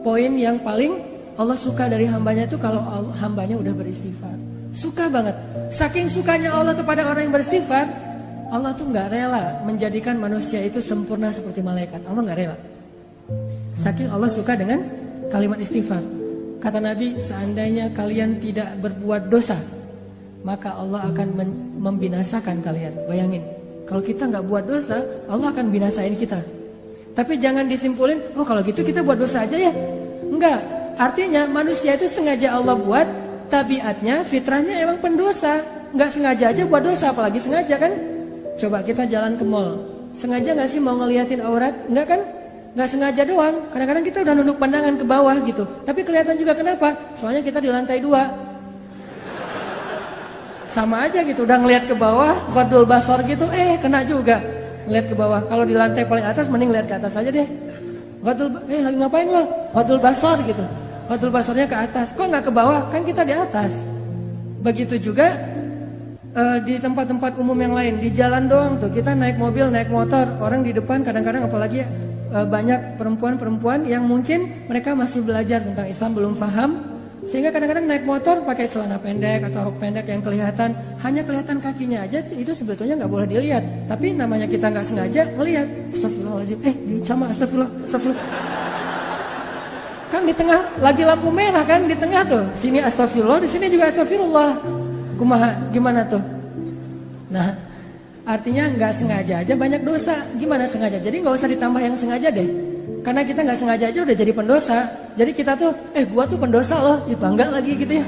Poin yang paling Allah suka dari hambanya itu kalau hambanya udah beristighfar. Suka banget. Saking sukanya Allah kepada orang yang beristighfar, Allah tuh gak rela menjadikan manusia itu sempurna seperti malaikat. Allah gak rela. Saking Allah suka dengan kalimat istighfar. Kata Nabi, seandainya kalian tidak berbuat dosa, maka Allah akan membinasakan kalian. Bayangin. Kalau kita nggak buat dosa, Allah akan binasain kita. Tapi jangan disimpulin, oh kalau gitu kita buat dosa aja ya. Enggak, artinya manusia itu sengaja Allah buat, tabiatnya, fitrahnya emang pendosa. Nggak sengaja aja buat dosa, apalagi sengaja kan. Coba kita jalan ke mall, sengaja nggak sih mau ngeliatin aurat? Enggak kan? Nggak sengaja doang. Kadang-kadang kita udah nunduk pandangan ke bawah gitu, tapi kelihatan juga. Kenapa? Soalnya kita di lantai 2. Sama aja gitu, udah ngeliat ke bawah, qadul basor gitu, kena juga. Ngeliat ke bawah, kalau di lantai paling atas mending lihat ke atas aja deh. Lagi ngapain lo? Qadul basor gitu. Qadul basornya ke atas, kok nggak ke bawah? Kan kita di atas. Begitu juga di tempat-tempat umum yang lain, di jalan doang tuh kita naik mobil, naik motor, orang di depan kadang-kadang apalagi banyak perempuan-perempuan yang mungkin mereka masih belajar tentang Islam, belum paham, sehingga kadang-kadang naik motor pakai celana pendek atau rok pendek yang kelihatan, hanya kelihatan kakinya aja, itu sebetulnya nggak boleh dilihat, tapi namanya kita nggak sengaja melihat. Astagfirullahaladzim, sama astagfirullah. Kan di tengah lagi lampu merah kan, di tengah tuh, sini astagfirullah, di sini juga astagfirullah. Kumaha, gimana tuh? Nah, artinya nggak sengaja aja banyak dosa. Gimana sengaja? Jadi nggak usah ditambah yang sengaja deh. Karena kita nggak sengaja aja udah jadi pendosa. Jadi kita tuh, gua tuh pendosa loh, ya bangga lagi gitu ya.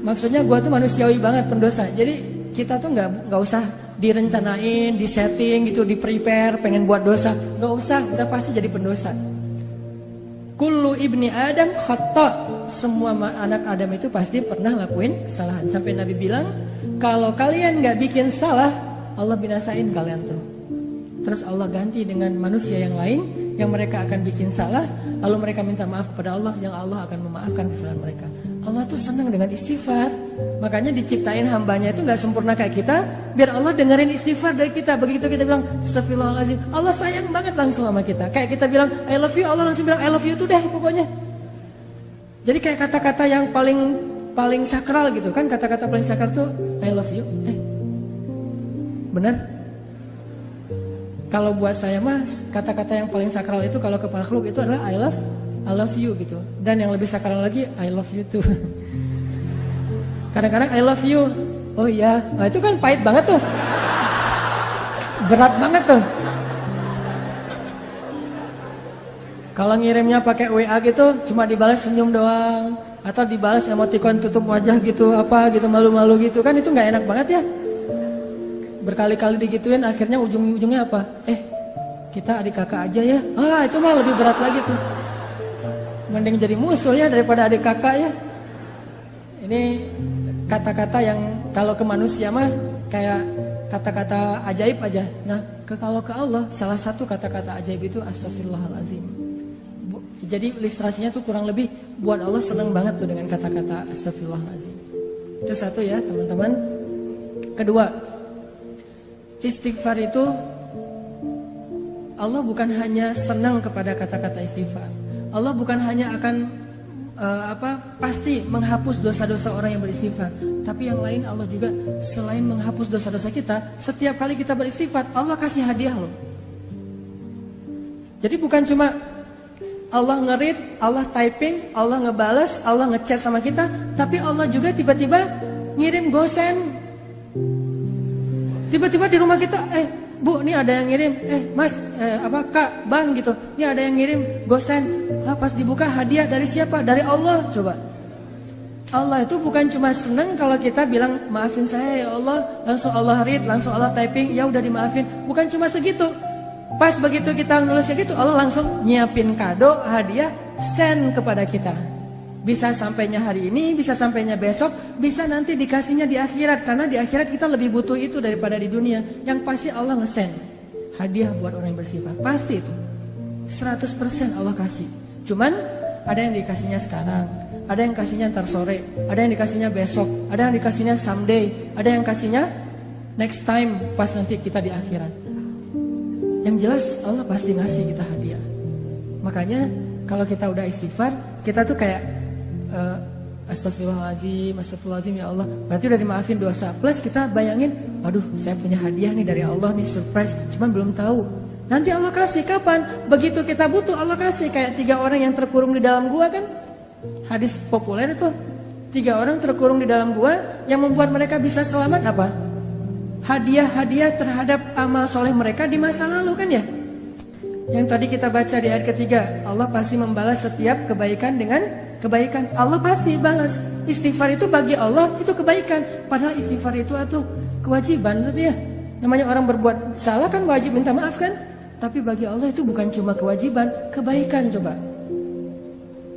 Maksudnya gua tuh manusiawi banget pendosa. Jadi kita tuh nggak usah direncanain, disetting gitu, di prepare, pengen buat dosa. Nggak usah, udah pasti jadi pendosa. Kullu ibni Adam khata'. Semua anak Adam itu pasti pernah lakuin kesalahan. Sampai Nabi bilang, kalau kalian gak bikin salah, Allah binasain kalian tuh. Terus Allah ganti dengan manusia yang lain, yang mereka akan bikin salah, lalu mereka minta maaf kepada Allah, yang Allah akan memaafkan kesalahan mereka. Allah tuh senang dengan istighfar. Makanya diciptain hambanya itu gak sempurna kayak kita, biar Allah dengerin istighfar dari kita. Begitu kita bilang astagfirullahaladzim, Allah sayang banget langsung sama kita. Kayak kita bilang I love you, Allah langsung bilang I love you tuh deh pokoknya. Jadi kayak kata-kata yang paling sakral gitu kan. Kata-kata paling sakral tuh I love you. Bener? Kalau buat saya mah kata-kata yang paling sakral itu kalau ke makhluk itu adalah I love you gitu. Dan yang lebih sakral lagi I love you too. Kadang-kadang I love you. Oh iya, nah, itu kan pahit banget tuh. Berat banget tuh. Kalau ngirimnya pakai WA gitu cuma dibalas senyum doang, atau dibalas emoticon tutup wajah gitu, apa gitu, malu-malu gitu kan, itu nggak enak banget ya. Berkali-kali digituin akhirnya ujung-ujungnya apa? Kita adik kakak aja ya. Itu mah lebih berat lagi tuh. Mending jadi musuh ya daripada adik kakak ya. Ini kata-kata yang kalau ke manusia mah kayak kata-kata ajaib aja. Nah, kalau ke Allah salah satu kata-kata ajaib itu astagfirullahalazim. Jadi ilustrasinya tuh kurang lebih buat Allah senang banget tuh dengan kata-kata astagfirullahalazim. Itu satu ya teman-teman. Kedua, istighfar itu Allah bukan hanya senang kepada kata-kata istighfar. Allah bukan hanya akan pasti menghapus dosa-dosa orang yang beristighfar, tapi yang lain Allah juga selain menghapus dosa-dosa kita, setiap kali kita beristighfar Allah kasih hadiah loh. Jadi bukan cuma Allah nge-read, Allah typing, Allah ngebales, Allah ngechat sama kita, tapi Allah juga tiba-tiba ngirim gosen. Tiba-tiba di rumah kita, Bu, ini ada yang ngirim, Mas, Kak, Bang gitu, ini ada yang ngirim gosen. Pas dibuka hadiah dari siapa? Dari Allah. Coba. Allah itu bukan cuma senang kalau kita bilang maafin saya ya Allah, langsung Allah read, langsung Allah typing, ya udah dimaafin. Bukan cuma segitu. Pas begitu kita nulis kayak gitu, Allah langsung nyiapin kado, hadiah, send kepada kita. Bisa sampainya hari ini, bisa sampainya besok, bisa nanti dikasihnya di akhirat. Karena di akhirat kita lebih butuh itu daripada di dunia. Yang pasti Allah nge-send hadiah buat orang yang bersifat. Pasti itu 100% Allah kasih. Cuman ada yang dikasihnya sekarang, ada yang kasihnya ntar sore, ada yang dikasihnya besok, ada yang dikasihnya someday, ada yang kasihnya next time pas nanti kita di akhirat. Yang jelas Allah pasti ngasih kita hadiah. Makanya kalau kita udah istighfar, kita tuh kayak astagfirullahaladzim ya Allah, berarti udah dimaafin dosa. Plus kita bayangin, aduh saya punya hadiah nih dari Allah nih, surprise, cuman belum tahu. Nanti Allah kasih kapan? Begitu kita butuh Allah kasih. Kayak 3 orang yang terkurung di dalam gua kan, hadis populer itu. 3 orang terkurung di dalam gua, yang membuat mereka bisa selamat apa? Hadiah-hadiah terhadap amal soleh mereka di masa lalu kan ya. Yang tadi kita baca di ayat ketiga, Allah pasti membalas setiap kebaikan dengan kebaikan. Allah pasti balas. Istighfar itu bagi Allah itu kebaikan. Padahal istighfar itu kewajiban itu ya. Namanya orang berbuat salah kan wajib minta maaf kan. Tapi bagi Allah itu bukan cuma kewajiban, kebaikan coba.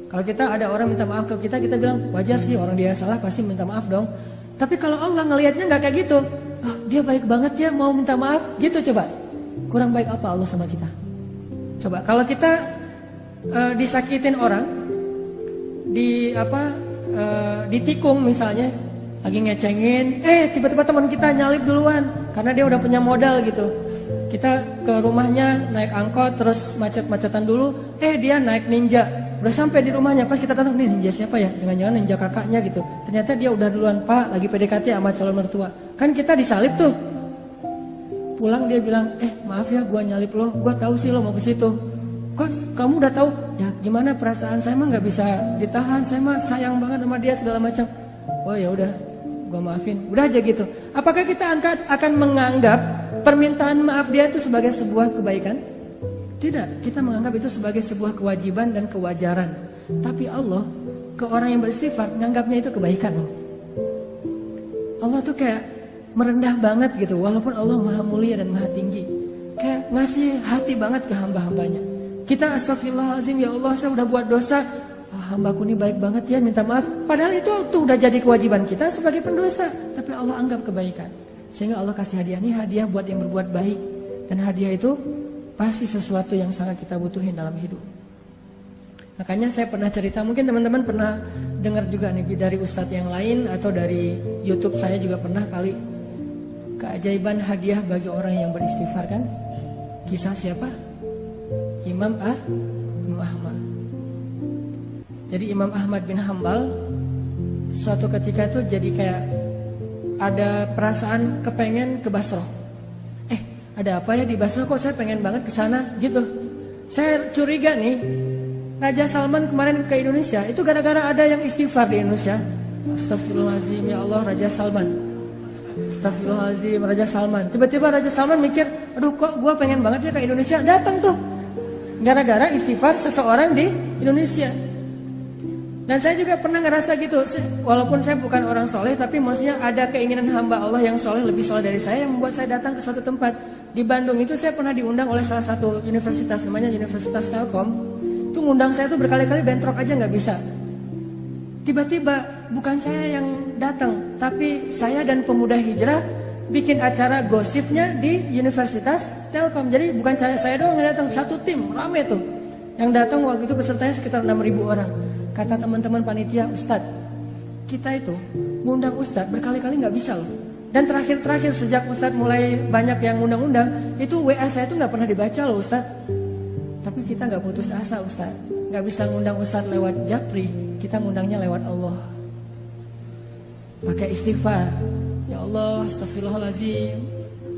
Kalau kita ada orang minta maaf ke kita, kita bilang wajar sih orang dia salah pasti minta maaf dong. Tapi kalau Allah ngelihatnya nggak kayak gitu, dia baik banget ya mau minta maaf gitu coba. Kurang baik apa Allah sama kita? Coba kalau kita disakitin orang, ditikung misalnya, lagi ngecengin, tiba-tiba teman kita nyalip duluan karena dia udah punya modal gitu. Kita ke rumahnya naik angkot terus macet-macetan dulu, dia naik ninja. Udah sampai di rumahnya, pas kita datang, nih ninja siapa ya? Jangan-jangan ninja kakaknya gitu. Ternyata dia udah duluan, Pak, lagi PDKT sama calon mertua. Kan kita disalip tuh. Pulang dia bilang, maaf ya gua nyalip lo, gua tahu sih lo mau ke situ. Kok kamu udah tahu? Ya gimana perasaan saya mah nggak bisa ditahan, saya mah sayang banget sama dia segala macam. Oh ya udah, gua maafin. Udah aja gitu. Apakah kita akan menganggap permintaan maaf dia itu sebagai sebuah kebaikan? Tidak, kita menganggap itu sebagai sebuah kewajiban dan kewajaran. Tapi Allah ke orang yang beristighfar menganggapnya itu kebaikan loh. Allah tuh kayak merendah banget gitu, walaupun Allah maha mulia dan maha tinggi. Kayak ngasih hati banget ke hamba-hambanya. Kita astagfirullahaladzim, ya Allah saya udah buat dosa, hambaku ini baik banget ya, minta maaf. Padahal itu tuh udah jadi kewajiban kita sebagai pendosa, tapi Allah anggap kebaikan. Sehingga Allah kasih hadiah, ini hadiah buat yang berbuat baik. Dan hadiah itu pasti sesuatu yang sangat kita butuhin dalam hidup. Makanya saya pernah cerita, mungkin teman-teman pernah dengar juga nih dari ustadz yang lain atau dari YouTube saya juga pernah kali, keajaiban hadiah bagi orang yang beristighfar kan. Kisah siapa? Imam Ahmad. Jadi Imam Ahmad bin Hambal suatu ketika tuh jadi kayak ada perasaan kepengen ke Basrah. Ada apa ya di Basrah, kok saya pengen banget ke sana gitu. Saya curiga nih, Raja Salman kemarin ke Indonesia itu gara-gara ada yang istighfar di Indonesia. Astagfirullahaladzim, ya Allah Raja Salman. Astagfirullahaladzim, Raja Salman. Tiba-tiba Raja Salman mikir, aduh kok gue pengen banget ya ke Indonesia. Datang tuh gara-gara istighfar seseorang di Indonesia. Dan saya juga pernah ngerasa gitu, walaupun saya bukan orang soleh, tapi maksudnya ada keinginan hamba Allah yang soleh, lebih soleh dari saya, yang membuat saya datang ke suatu tempat. Di Bandung itu saya pernah diundang oleh salah satu universitas, namanya Universitas Telkom. Itu ngundang saya tuh berkali-kali, bentrok aja nggak bisa. Tiba-tiba bukan saya yang datang, tapi saya dan pemuda hijrah bikin acara gosipnya di Universitas Telkom. Jadi bukan saya doang yang datang, satu tim, rame tuh. Yang datang waktu itu pesertanya sekitar 6.000 orang. Kata teman-teman panitia, Ustadz, kita itu ngundang Ustadz berkali-kali nggak bisa loh. Dan terakhir sejak Ustadz mulai banyak yang ngundang-undang, itu WA saya itu nggak pernah dibaca loh Ustadz. Tapi kita nggak putus asa Ustadz, nggak bisa ngundang Ustadz lewat Japri, kita ngundangnya lewat Allah. Pakai istighfar, ya Allah, astagfirullahaladzim,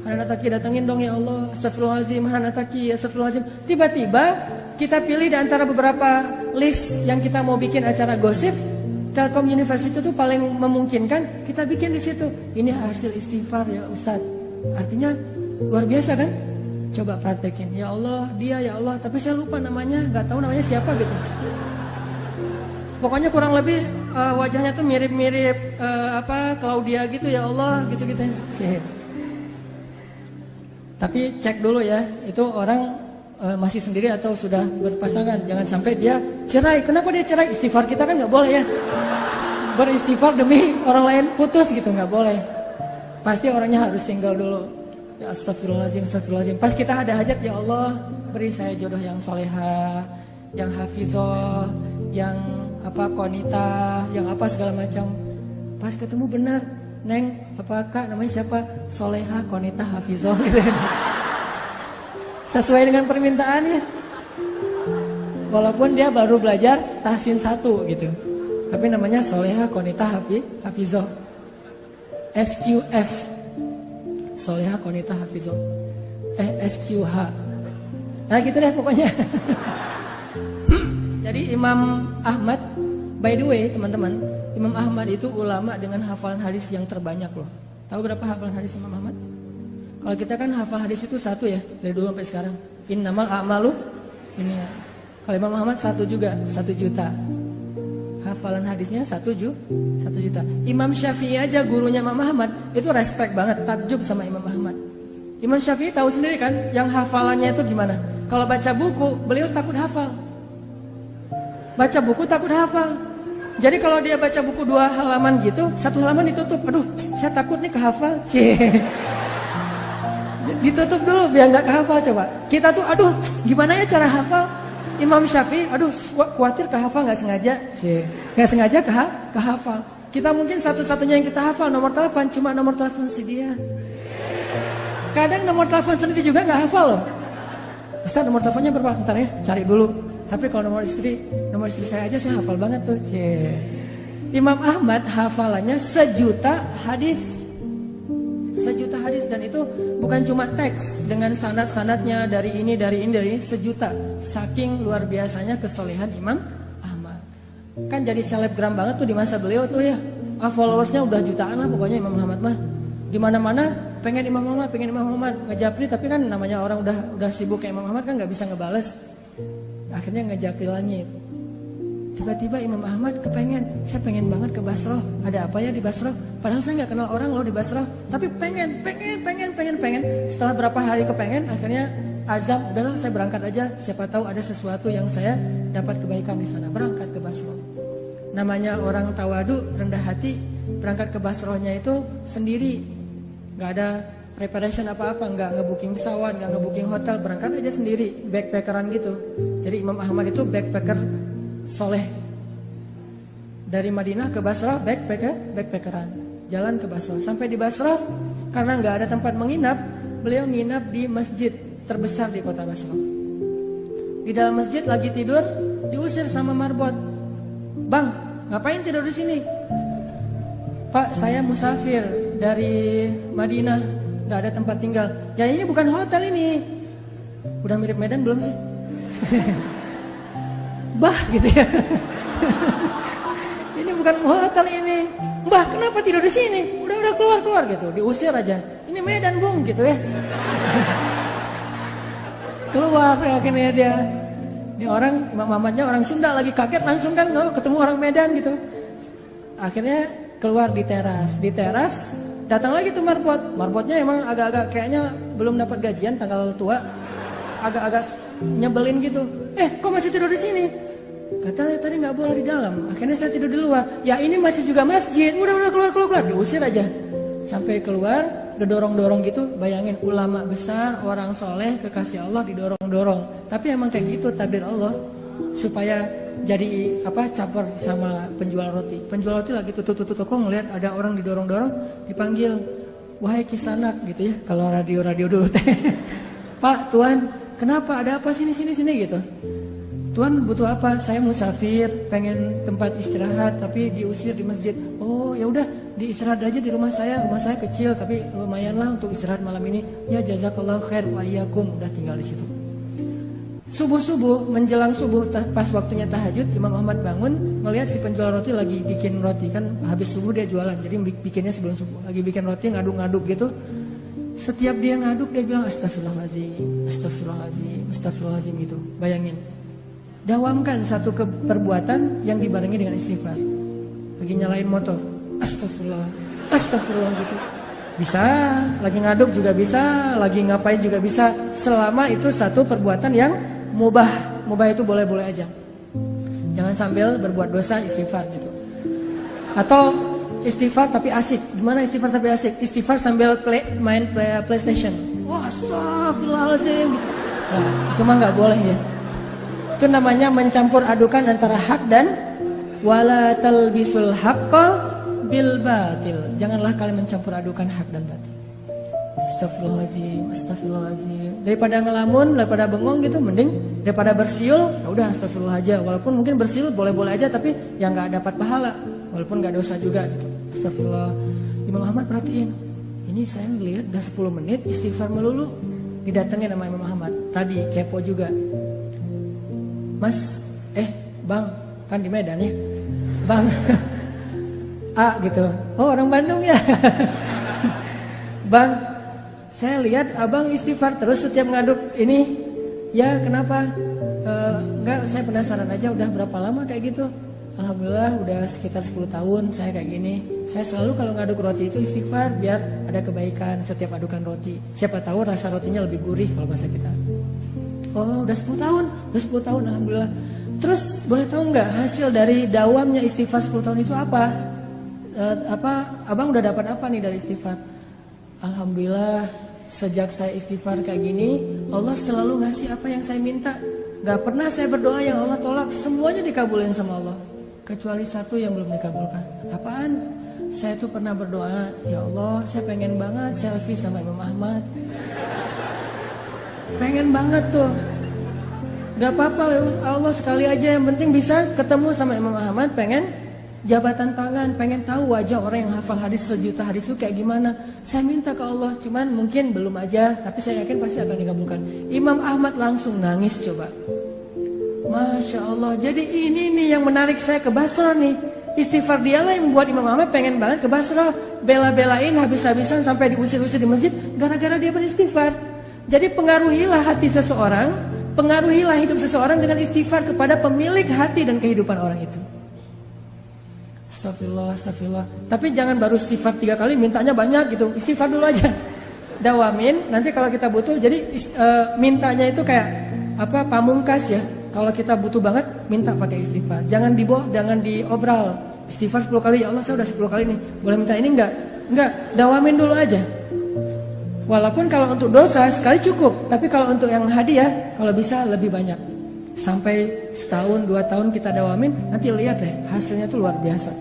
Hanataki datangin dong ya Allah, astagfirullahaladzim, Hanataki, astagfirullahaladzim. Tiba-tiba kita pilih di antara beberapa list yang kita mau bikin acara gosip, Telkom University itu paling memungkinkan, kita bikin di situ. Ini hasil istighfar ya Ustadz. Artinya luar biasa kan? Coba praktekin. Ya Allah, dia ya Allah, tapi saya lupa namanya, nggak tahu namanya siapa gitu. Pokoknya kurang lebih wajahnya tuh mirip-mirip Claudia gitu ya Allah, gitu-gitu. Tapi cek dulu ya, itu orang masih sendiri atau sudah berpasangan. Jangan sampai dia cerai. Kenapa dia cerai? Istighfar kita kan nggak boleh ya. Beristighfar demi orang lain putus gitu, nggak boleh. Pasti orangnya harus single dulu. Ya astagfirullahaladzim, astagfirullahaladzim. Pas kita ada hajat, ya Allah beri saya jodoh yang soleha, yang hafizah, yang konita, yang apa segala macam. Pas ketemu benar, Neng, Kak namanya siapa? Soleha, konita, hafizah gitu. Sesuai dengan permintaannya. Walaupun dia baru belajar tahsin 1 gitu. Tapi namanya Soleha Konita Hafizah. SQF. Soleha Konita Hafizah. SQH. Nah gitu deh pokoknya. Jadi Imam Ahmad, by the way teman-teman, Imam Ahmad itu ulama dengan hafalan hadis yang terbanyak loh. Tahu berapa hafalan hadis Imam Ahmad? Kalau kita kan hafal hadis itu 1 ya, dari dulu sampai sekarang. Innamal a'malu ini. Kalau Imam Ahmad 1 juga, 1 juta. Hafalan hadisnya 1 juta. Imam Syafi'i aja gurunya Imam Ahmad itu respect banget, takjub sama Imam Ahmad. Imam Syafi'i tahu sendiri kan, yang hafalannya itu gimana? Kalau baca buku, beliau takut hafal. Baca buku takut hafal. Jadi kalau dia baca buku 2 halaman gitu, 1 halaman ditutup. Aduh, saya takut nih kehafal. Ditutup dulu biar nggak kehafal coba. Kita tuh aduh gimana ya cara hafal? Imam Syafi'i aduh khawatir kehafal nggak sengaja. Nggak sengaja kehafal. Kita mungkin satu-satunya yang kita hafal nomor telepon, cuma nomor telepon si dia. Kadang nomor telepon sendiri juga nggak hafal loh. Ustaz, nomor teleponnya berapa? Bentar ya, cari dulu. Tapi kalau nomor istri saya aja saya hafal banget tuh. Imam Ahmad hafalannya 1.000.000 hadis. 1.000.000 hadis, dan itu bukan cuma teks dengan sanad-sanadnya dari ini 1.000.000. Saking luar biasanya kesolehan Imam Ahmad. Kan jadi selebgram banget tuh di masa beliau tuh ya. Followersnya udah jutaan lah pokoknya Imam Ahmad mah. Di mana-mana pengen Imam Ahmad ngejapri, tapi kan namanya orang udah sibuk kayak Imam Ahmad kan nggak bisa ngebales. Akhirnya ngejapri langit. Tiba-tiba Imam Ahmad saya pengen banget ke Basrah. Ada apa ya di Basrah? Padahal saya nggak kenal orang loh di Basrah, tapi pengen. Setelah berapa hari kepengen, akhirnya azam, udahlah saya berangkat aja. Siapa tahu ada sesuatu yang saya dapat kebaikan di sana. Berangkat ke Basrah. Namanya orang tawadu, rendah hati, berangkat ke Basrahnya itu sendiri. Nggak ada preparation apa-apa, nggak ngebooking pesawat, nggak ngebooking hotel, berangkat aja sendiri, backpackeran gitu. Jadi Imam Ahmad itu backpacker soleh. Dari Madinah ke Basrah backpackeran, jalan ke Basrah. Sampai di Basrah, karena nggak ada tempat menginap, beliau nginap di masjid terbesar di kota Basrah. Di dalam masjid lagi tidur, diusir sama marbot. Bang, ngapain tidur di sini? Pak, saya musafir dari Madinah, nggak ada tempat tinggal. Ya ini bukan hotel ini. Udah mirip Medan belum sih? Bah gitu ya. Ini bukan hotel ini. Mbah, kenapa tidur di sini? Udah keluar gitu. Diusir aja. Ini Medan, Bung, gitu ya. Keluar akhirnya dia. Ini orang Imam Ahmadnya orang Sunda, lagi kaget langsung kan ketemu orang Medan gitu. Akhirnya keluar di teras. Di teras datang lagi tuh marbot. Marbotnya emang agak-agak kayaknya belum dapat gajian tanggal tua. Agak-agak nyebelin gitu. Kok masih tidur di sini? Katanya tadi nggak boleh di dalam. Akhirnya saya tidur di luar. Ya ini masih juga masjid. Udah keluar. Diusir aja. Sampai keluar, didorong-dorong gitu. Bayangin ulama besar, orang soleh, kekasih Allah didorong-dorong. Tapi emang kayak gitu takdir Allah. Supaya jadi caper sama penjual roti. Penjual roti lagi tutup toko ngelihat ada orang didorong-dorong, dipanggil, wahai kisanak gitu ya. Kalau radio dulu teh. Pak, Tuan, kenapa? Ada apa sini gitu? Tuan butuh apa? Saya musafir, pengen tempat istirahat, tapi diusir di masjid. Oh ya udah, diistirahat aja di rumah saya. Rumah saya kecil, tapi lumayan lah untuk istirahat malam ini. Ya jazakallahu khair wa iyyakum. Udah tinggal di situ. Subuh menjelang subuh, pas waktunya tahajud, Imam Ahmad bangun, ngelihat si penjual roti lagi bikin roti, kan habis subuh dia jualan, jadi bikinnya sebelum subuh. Lagi bikin roti, ngaduk-ngaduk gitu. Setiap dia ngaduk dia bilang astagfirullahaladzim gitu. Bayangin. Dawamkan satu perbuatan yang dibarengi dengan istighfar. Lagi nyalain motor, astagfirullah gitu. Bisa, lagi ngaduk juga bisa, lagi ngapain juga bisa, selama itu satu perbuatan yang mubah. Mubah itu boleh-boleh aja. Jangan sambil berbuat dosa istighfar gitu. Atau istighfar tapi asik. Gimana istighfar tapi asik? Istighfar sambil main PlayStation. Wah, astagfirullahaladzim gitu. Nah, itu mah nggak boleh ya. Itu namanya mencampur adukan antara hak dan wala talbisul haqqal bil batil. Janganlah kalian mencampur adukan hak dan batil. Astagfirullahaladzim. Daripada ngelamun, daripada bengong gitu, mending daripada bersiul, ya udah astagfirullah aja. Walaupun mungkin bersiul boleh-boleh aja, tapi yang nggak dapat pahala, walaupun nggak dosa juga gitu. Astagfirullah. Imam Ahmad perhatiin, ini saya ngelihat udah 10 menit istighfar melulu. Didatengin sama Imam Ahmad. Tadi kepo juga. Mas, Bang, kan di Medan ya, Bang, gitu. Oh orang Bandung ya. Bang, saya lihat abang istighfar terus setiap ngaduk ini. Ya kenapa? Enggak, saya penasaran aja udah berapa lama kayak gitu. Alhamdulillah udah sekitar 10 tahun saya kayak gini. Saya selalu kalau ngaduk roti itu istighfar biar ada kebaikan setiap adukan roti. Siapa tahu rasa rotinya lebih gurih kalau bahasa kita. Oh udah 10 tahun alhamdulillah. Terus boleh tahu nggak hasil dari dawamnya istighfar 10 tahun itu apa? Abang udah dapat apa nih dari istighfar? Alhamdulillah sejak saya istighfar kayak gini, Allah selalu ngasih apa yang saya minta. Gak pernah saya berdoa yang Allah tolak, semuanya dikabulin sama Allah. kecuali satu yang belum dikabulkan. Apaan? Saya tuh pernah berdoa, ya Allah, saya pengen banget selfie sama Imam Ahmad. Pengen banget tuh. Gak apa-apa, Allah sekali aja, yang penting bisa ketemu sama Imam Ahmad, pengen jabatan tangan, pengen tahu wajah orang yang hafal hadis sejuta hadis itu kayak gimana. Saya minta ke Allah, cuman mungkin belum aja, tapi saya yakin pasti akan dikabulkan. Imam Ahmad langsung nangis coba. Masya Allah, jadi ini nih yang menarik saya ke Basra nih. Istighfar dialah yang membuat Imam Ahmad pengen banget ke Basra, bela-belain habis-habisan sampai diusir-usir di masjid gara-gara dia beristighfar. Jadi pengaruhilah hati seseorang, pengaruhilah hidup seseorang dengan istighfar kepada pemilik hati dan kehidupan orang itu. Astagfirullah, astagfirullah. Tapi jangan baru istighfar 3 kali mintanya banyak gitu. Istighfar dulu aja. Dawamin, nanti kalau kita butuh, jadi mintanya itu kayak apa, pamungkas ya. Kalau kita butuh banget, minta pakai istighfar. Jangan diobral. Istighfar 10 kali, ya Allah saya udah 10 kali nih. Boleh minta ini enggak? Enggak, dawamin dulu aja. Walaupun kalau untuk dosa sekali cukup, tapi kalau untuk yang hadiah, kalau bisa lebih banyak. Sampai setahun, 2 tahun kita dawamin, nanti lihat deh, hasilnya tuh luar biasa.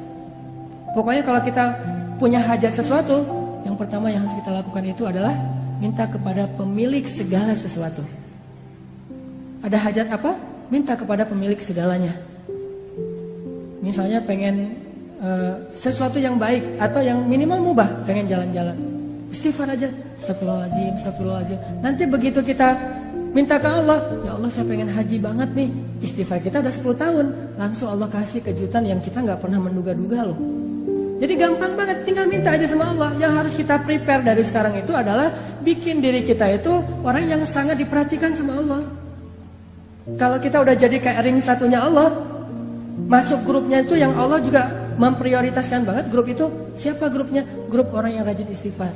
Pokoknya kalau kita punya hajat sesuatu, yang pertama yang harus kita lakukan itu adalah minta kepada pemilik segala sesuatu. Ada hajat apa? Minta kepada pemilik segalanya. Misalnya pengen sesuatu yang baik atau yang minimal mubah, pengen jalan-jalan, istighfar aja, astagfirullahaladzim, astagfirullahaladzim. Nanti begitu kita minta ke Allah, ya Allah saya pengen haji banget nih, istighfar kita udah 10 tahun, langsung Allah kasih kejutan yang kita nggak pernah menduga-duga loh. Jadi gampang banget, tinggal minta aja sama Allah. Yang harus kita prepare dari sekarang itu adalah bikin diri kita itu orang yang sangat diperhatikan sama Allah. Kalau kita udah jadi kayak ring satunya Allah, masuk grupnya itu yang Allah juga memprioritaskan banget. Grup itu siapa grupnya? Grup orang yang rajin istighfar.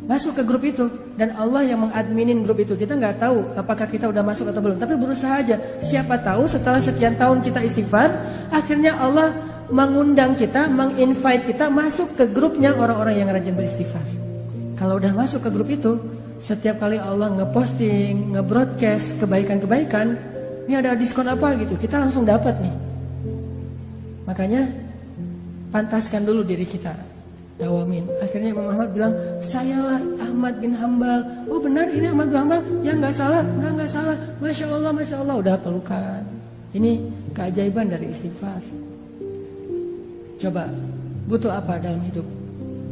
Masuk ke grup itu, dan Allah yang mengadminin grup itu. Kita nggak tahu apakah kita udah masuk atau belum, tapi berusaha aja. Siapa tahu setelah sekian tahun kita istighfar, akhirnya Allah mengundang kita, menginvite kita masuk ke grupnya orang-orang yang rajin beristighfar. Kalau udah masuk ke grup itu, setiap kali Allah ngeposting, ngebroadcast kebaikan-kebaikan, ini ada diskon apa gitu, kita langsung dapat nih. Makanya pantaskan dulu diri kita, dawamin. Akhirnya Imam Ahmad bilang, sayalah Ahmad bin Hambal. Oh benar ini Ahmad bin Hambal? Ya nggak salah, nggak salah. Masya Allah, udah pelukan. Ini keajaiban dari istighfar. Coba, butuh apa dalam hidup?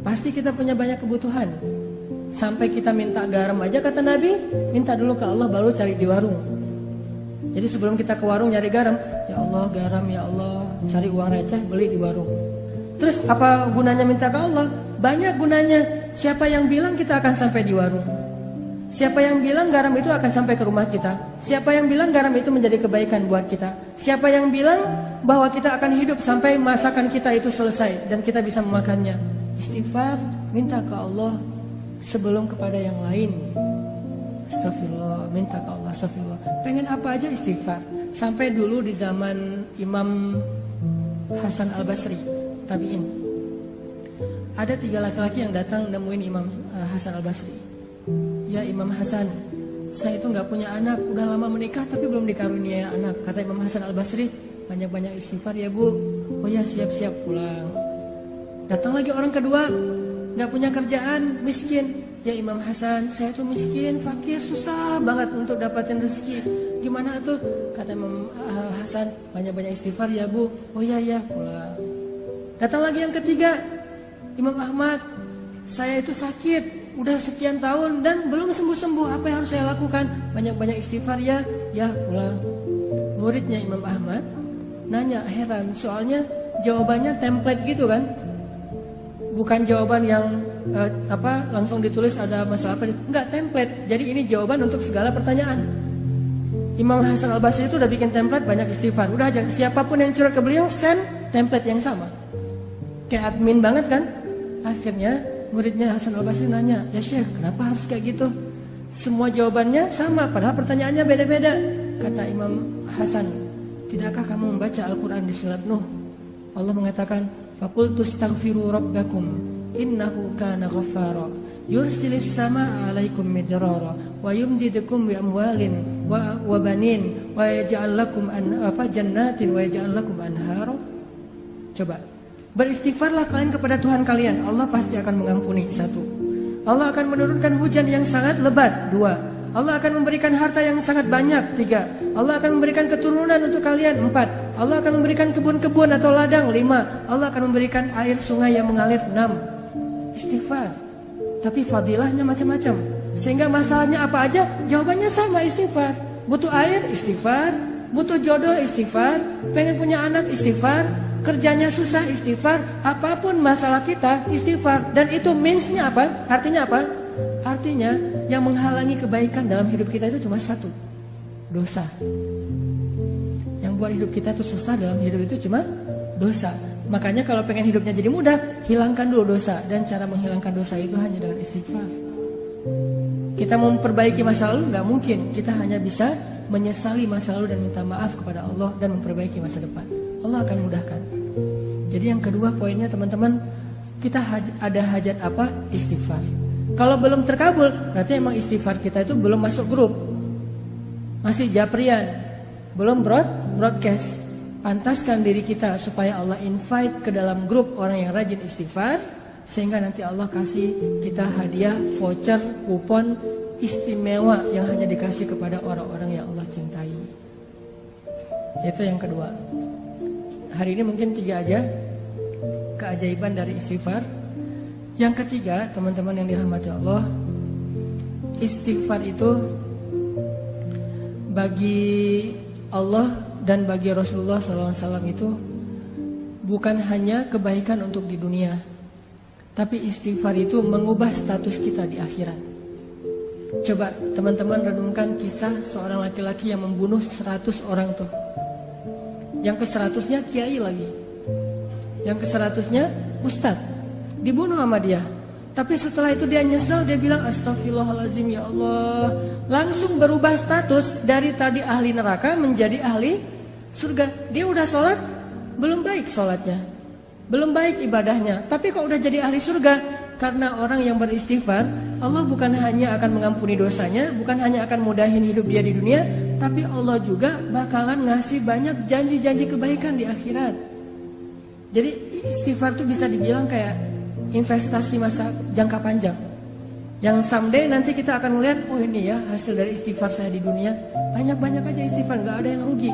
Pasti kita punya banyak kebutuhan. Sampai kita minta garam aja, kata Nabi, minta dulu ke Allah baru cari di warung. Jadi sebelum kita ke warung nyari garam, ya Allah garam, ya Allah, cari uang receh beli di warung. Terus apa gunanya minta ke Allah? Banyak gunanya. Siapa yang bilang kita akan sampai di warung? Siapa yang bilang garam itu akan sampai ke rumah kita? Siapa yang bilang garam itu menjadi kebaikan buat kita? Siapa yang bilang bahwa kita akan hidup sampai masakan kita itu selesai dan kita bisa memakannya? Istighfar, minta ke Allah sebelum kepada yang lain. Astagfirullah, minta ke Allah, astagfirullah. Pengen apa aja istighfar. Sampai dulu di zaman Imam Hasan Al-Basri, tabi'in, ada 3 laki-laki yang datang nemuin Imam Hasan Al-Basri. Ya Imam Hasan, saya itu gak punya anak, udah lama menikah tapi belum dikaruniai anak. Kata Imam Hasan Al-Basri, banyak-banyak istighfar ya bu. Oh ya, siap-siap pulang. Datang lagi orang kedua, gak punya kerjaan, miskin. Ya Imam Hasan, saya tuh miskin, fakir, susah banget untuk dapatin rezeki. Gimana tuh? Kata Imam Hasan, banyak-banyak istighfar ya bu. Oh ya, pulang. Datang lagi yang ketiga, Imam Ahmad, saya itu sakit, udah sekian tahun dan belum sembuh-sembuh. Apa yang harus saya lakukan? Banyak-banyak istighfar ya. Ya pulang. Muridnya Imam Ahmad nanya, heran, soalnya jawabannya template gitu kan. Bukan jawaban yang langsung ditulis ada masalah apa, enggak, template. Jadi ini jawaban untuk segala pertanyaan. Imam Hasan Al-Basri itu udah bikin template banyak istighfar. Udah aja, siapapun yang curhat ke beliau send template yang sama. Kayak admin banget kan. Akhirnya muridnya Hasan Al-Basri nanya, ya Syekh, kenapa harus kayak gitu? Semua jawabannya sama, padahal pertanyaannya beda-beda. Kata Imam Hasan, tidakkah kamu membaca Al-Quran di surat Nuh? Allah mengatakan, faqultu astaghfiru rabbakum innahu kana ghaffara yursilis samaa 'alaikum midrara wa yumdidukum bi amwalin wa banin wa yaj'al lakum jannatin wa yaj'al lakum anhara. Coba, beristighfarlah kalian kepada Tuhan kalian, Allah pasti akan mengampuni. 1. Allah akan menurunkan hujan yang sangat lebat. 2. Allah akan memberikan harta yang sangat banyak. 3. Allah akan memberikan keturunan untuk kalian. 4. Allah akan memberikan kebun-kebun atau ladang. 5. Allah akan memberikan air sungai yang mengalir. 6. Istighfar. Tapi fadilahnya macam-macam. Sehingga masalahnya apa aja, jawabannya sama, istighfar. Butuh air, istighfar. Butuh jodoh, istighfar. Pengen punya anak, istighfar. Kerjanya susah, istighfar. Apapun masalah kita, istighfar. Dan itu means-nya apa? Artinya apa? Artinya yang menghalangi kebaikan dalam hidup kita itu cuma 1, dosa. Yang buat hidup kita itu susah dalam hidup itu cuma dosa. Makanya kalau pengen hidupnya jadi mudah, hilangkan dulu dosa. Dan cara menghilangkan dosa itu hanya dengan istighfar. Kita mau memperbaiki masa lalu nggak mungkin. Kita hanya bisa menyesali masa lalu dan minta maaf kepada Allah dan memperbaiki masa depan. Allah akan mudahkan. Jadi yang kedua poinnya teman-teman, kita ada hajat apa? Istighfar. Kalau belum terkabul, berarti emang istighfar kita itu belum masuk grup. Masih japrian, belum broadcast. Pantaskan diri kita supaya Allah invite ke dalam grup orang yang rajin istighfar, sehingga nanti Allah kasih kita hadiah, voucher, kupon istimewa yang hanya dikasih kepada orang-orang yang Allah cintai. Itu yang kedua. Hari ini mungkin 3 aja keajaiban dari istighfar. Yang ketiga, teman-teman yang dirahmati Allah, istighfar itu bagi Allah dan bagi Rasulullah SAW itu bukan hanya kebaikan untuk di dunia, tapi istighfar itu mengubah status kita di akhirat. Coba teman-teman renungkan kisah seorang laki-laki yang membunuh 100 orang tuh. Yang ke-100-nya kiai lagi, yang ke-100-nya ustadz, dibunuh sama dia. Tapi setelah itu dia nyesel, dia bilang astagfirullahaladzim ya Allah. Langsung berubah status dari tadi ahli neraka menjadi ahli surga. Dia udah sholat, belum baik sholatnya, belum baik ibadahnya, tapi kok udah jadi ahli surga. Karena orang yang beristighfar, Allah bukan hanya akan mengampuni dosanya, bukan hanya akan mudahin hidup dia di dunia, tapi Allah juga bakalan ngasih banyak janji-janji kebaikan di akhirat. Jadi istighfar itu bisa dibilang kayak investasi masa jangka panjang, yang someday nanti kita akan melihat, oh ini ya hasil dari istighfar saya di dunia. Banyak-banyak aja istighfar, gak ada yang rugi.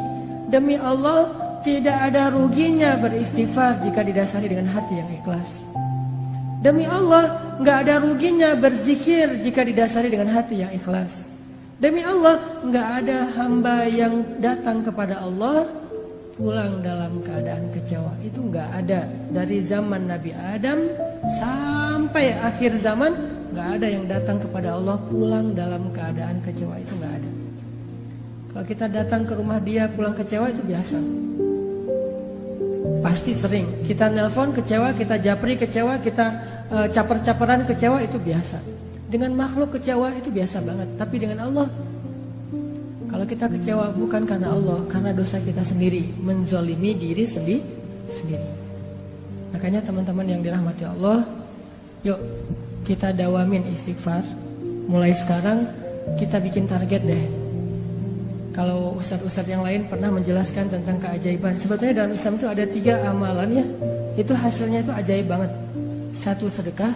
Demi Allah, tidak ada ruginya beristighfar jika didasari dengan hati yang ikhlas. Demi Allah, gak ada ruginya berzikir jika didasari dengan hati yang ikhlas. Demi Allah, gak ada hamba yang datang kepada Allah pulang dalam keadaan kecewa. Itu gak ada. Dari zaman Nabi Adam sampai akhir zaman, gak ada yang datang kepada Allah pulang dalam keadaan kecewa. Itu gak ada. Kalau kita datang ke rumah dia pulang kecewa, itu biasa. Pasti sering. Kita nelpon kecewa, kita japri kecewa, kita caper-caperan kecewa, itu biasa. Dengan makhluk kecewa itu biasa banget. Tapi dengan Allah, kalau kita kecewa bukan karena Allah, karena dosa kita sendiri, menzolimi diri sendiri. Makanya teman-teman yang dirahmati Allah, yuk kita dawamin istighfar. Mulai sekarang kita bikin target deh. Kalau ustadz-ustadz yang lain pernah menjelaskan tentang keajaiban, sebetulnya dalam Islam itu ada 3 amalan ya, itu hasilnya itu ajaib banget. 1 sedekah,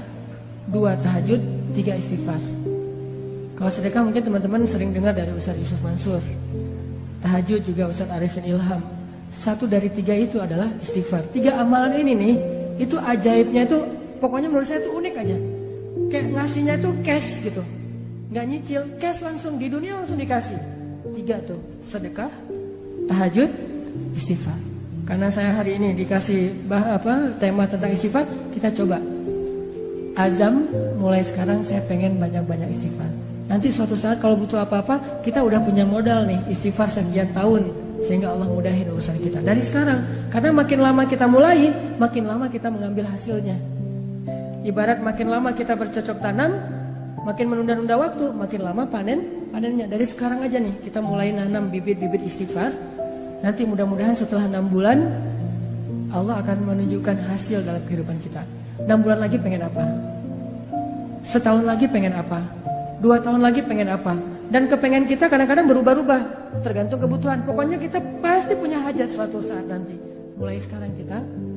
2 tahajud, 3 istighfar. Kalau sedekah mungkin teman-teman sering dengar dari Ustadz Yusuf Mansur. Tahajud juga Ustadz Arifin Ilham. 1 dari 3 itu adalah istighfar. 3 amalan ini nih, itu ajaibnya itu, pokoknya menurut saya itu unik aja. Kayak ngasihnya itu cash gitu, nggak nyicil, cash langsung di dunia langsung dikasih. 3 tuh, sedekah, tahajud, istighfar. Karena saya hari ini dikasih tema tentang istighfar, kita coba azam mulai sekarang saya pengen banyak-banyak istighfar. Nanti suatu saat kalau butuh apa-apa, kita udah punya modal nih, istighfar sekian tahun, sehingga Allah mudahin urusan kita dari sekarang. Karena makin lama kita mulai, makin lama kita mengambil hasilnya. Ibarat makin lama kita bercocok tanam, makin menunda-nunda waktu, makin lama panennya. Dari sekarang aja nih, kita mulai nanam bibit-bibit istighfar. Nanti mudah-mudahan setelah 6 bulan, Allah akan menunjukkan hasil dalam kehidupan kita. 6 bulan lagi pengen apa? Setahun lagi pengen apa? 2 tahun lagi pengen apa? Dan kepengen kita kadang-kadang berubah-ubah, tergantung kebutuhan. Pokoknya kita pasti punya hajat suatu saat nanti. Mulai sekarang kita